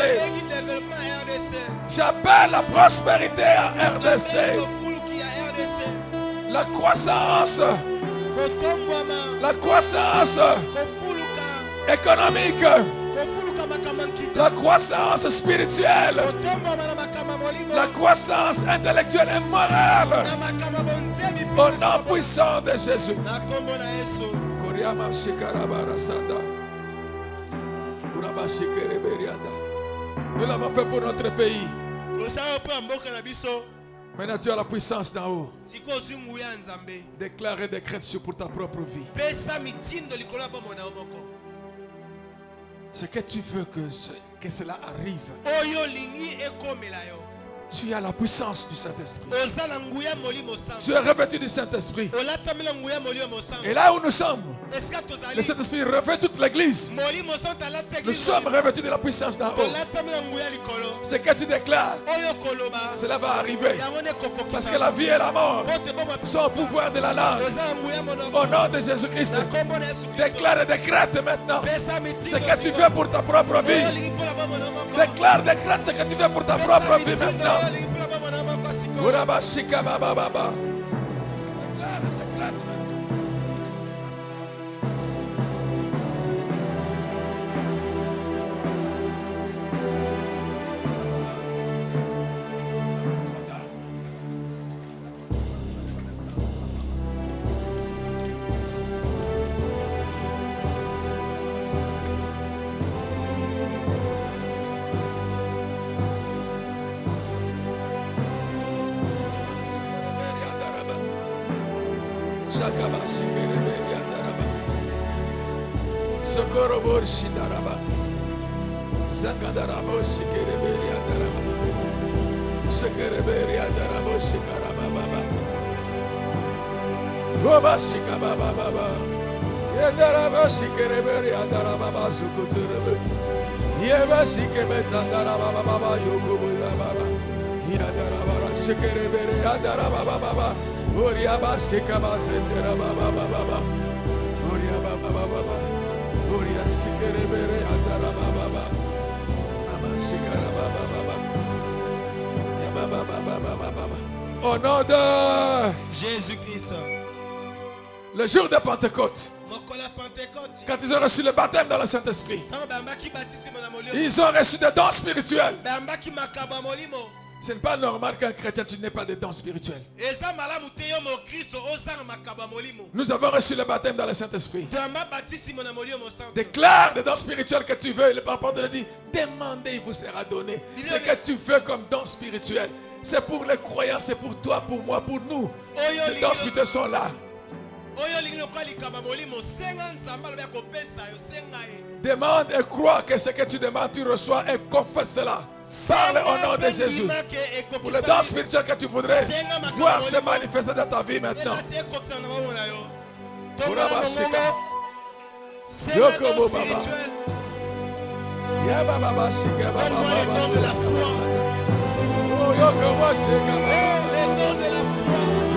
J'appelle la prospérité en RDC. La croissance économique, la croissance spirituelle, la croissance intellectuelle et morale, au nom puissant de Jésus. Nous l'avons fait pour notre pays. Maintenant tu as la puissance d'en haut. Déclare et décrète pour ta propre vie. Ce que tu veux que cela arrive. Tu as la puissance du Saint-Esprit. Tu es revêtu du Saint-Esprit. Et là où nous sommes, le Saint-Esprit revêt toute l'Église. Nous sommes revêtus de la puissance d'en haut. Ce que tu déclares, cela va arriver. Parce que la vie et la mort sont au pouvoir de la langue. Au nom de Jésus-Christ, déclare et décrète maintenant ce que tu veux pour ta propre vie. Déclare, décrète ce que tu veux pour ta propre vie maintenant. Urabashika baba baba. Socorro Borshidaraba Zangadarabo Shikereberia Daraba Shikereberia Darabo Shikaraba Baba Goba Shikaba Baba Yadaraba Shikereberia Daraba Sukuturebe Yeba Shikebezandaraba Baba Yokubu Baba Yadaraba Shikereberia Daraba Baba Oriaba Shikaba Zendera Baba Baba Oriaba Baba Baba Oria Shikerebere Adaraba Baba Au nom de Jésus-Christ. le jour de Pentecôte, Mokola Pentecôte. quand ils ont reçu le baptême dans le Saint-Esprit, Tango bambaki baptisé mon amolio. ils ont reçu des dons spirituels. Bambaki makaba molimo. Ce n'est pas normal qu'un chrétien, tu n'aies pas de dons spirituels. Eza malamu te yo mo Kristo ozanga makaba molimo. Nous avons reçu le baptême dans le Saint-Esprit. Damba baptisé mon amolio mo santo. Déclare des dons spirituels que tu veux. Le papa te dit, demandez, il vous sera donné. Ce que tu veux comme don spirituel, c'est pour les croyants, c'est pour toi, pour moi, pour nous. Ces dons spirituels sont là. Oyo lingi lokwa likaba molimo senga nzamba lobe kopesa yo senga e. Demande et crois que ce que tu demandes, tu reçois et confesse cela. Parle au nom de Jésus. Pour le don spirituel que tu voudrais voir se manifester dans ta vie maintenant.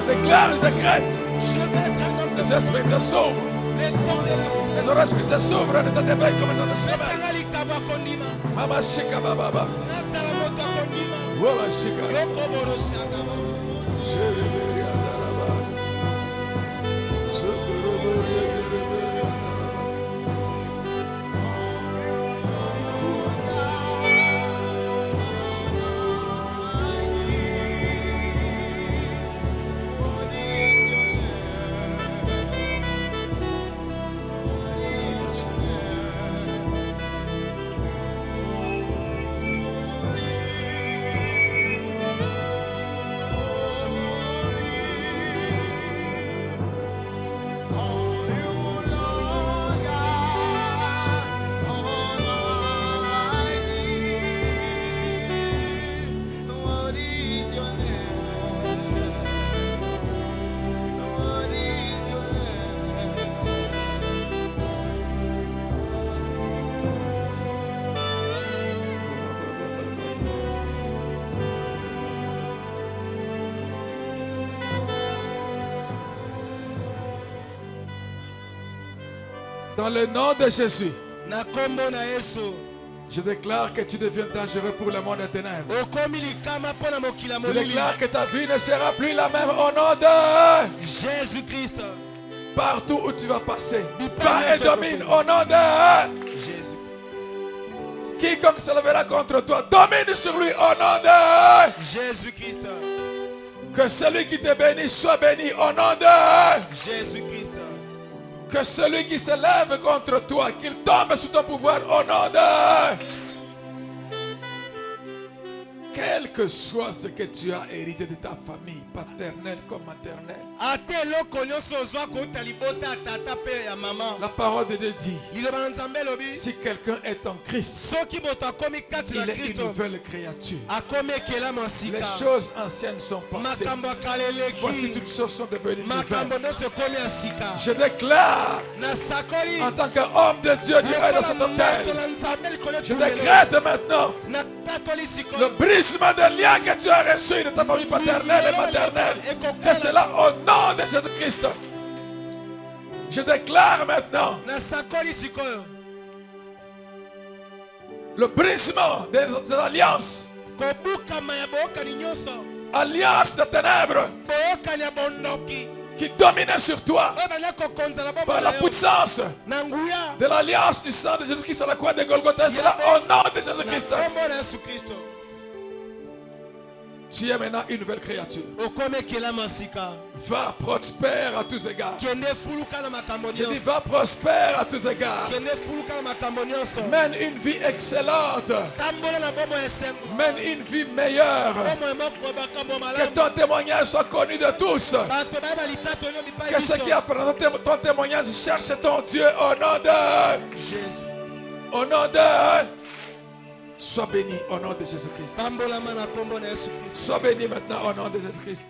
Je déclare, je décrète. Les esprits te sauvent. Les oreilles spirituelles s'ouvrent, ne te déveille comme dans le sommeil. Mama shika baba. Wama shika. Shereberi andaraba. Sokorobori andaraba. Dans le nom de Jésus, je déclare que tu deviens dangereux pour le monde des ténèbres. Je déclare que ta vie ne sera plus la même au nom de Jésus-Christ. Partout où tu vas passer, va et domine au nom de Jésus. Quiconque se lèvera contre toi, domine sur lui au nom de Jésus-Christ. Que celui qui te bénit soit béni au nom de Jésus-Christ. Que celui qui se lève contre toi, qu'il tombe sous ton pouvoir au nom de... Quel que soit ce que tu as hérité de ta famille, paternelle comme maternelle. La parole de Dieu dit, si quelqu'un est en Christ, il est une nouvelle créature. Les choses anciennes sont passées. Voici toutes choses sont devenues nouvelles. Je déclare, en tant qu'homme de Dieu, dans cette terre, je décrète maintenant le brisement des liens que tu as reçus de ta famille paternelle et maternelle. Et cela au nom de Jésus-Christ. Je déclare maintenant le brisement des alliances. Alliance de ténèbres qui dominait sur toi par la puissance de l'alliance du sang de Jésus-Christ à la croix de Golgotha. C'est là au nom de Jésus-Christ. Tu es maintenant une nouvelle créature. Va prospère à tous égards. Je dis va prospère à tous égards. Mène une vie excellente. Mène une vie meilleure. Que ton témoignage soit connu de tous. Que ceux qui apprennent ton témoignage cherchent ton Dieu au nom de Jésus. Au nom de... Sois béni au nom de Jésus-Christ. Sois béni maintenant au nom de Jésus-Christ.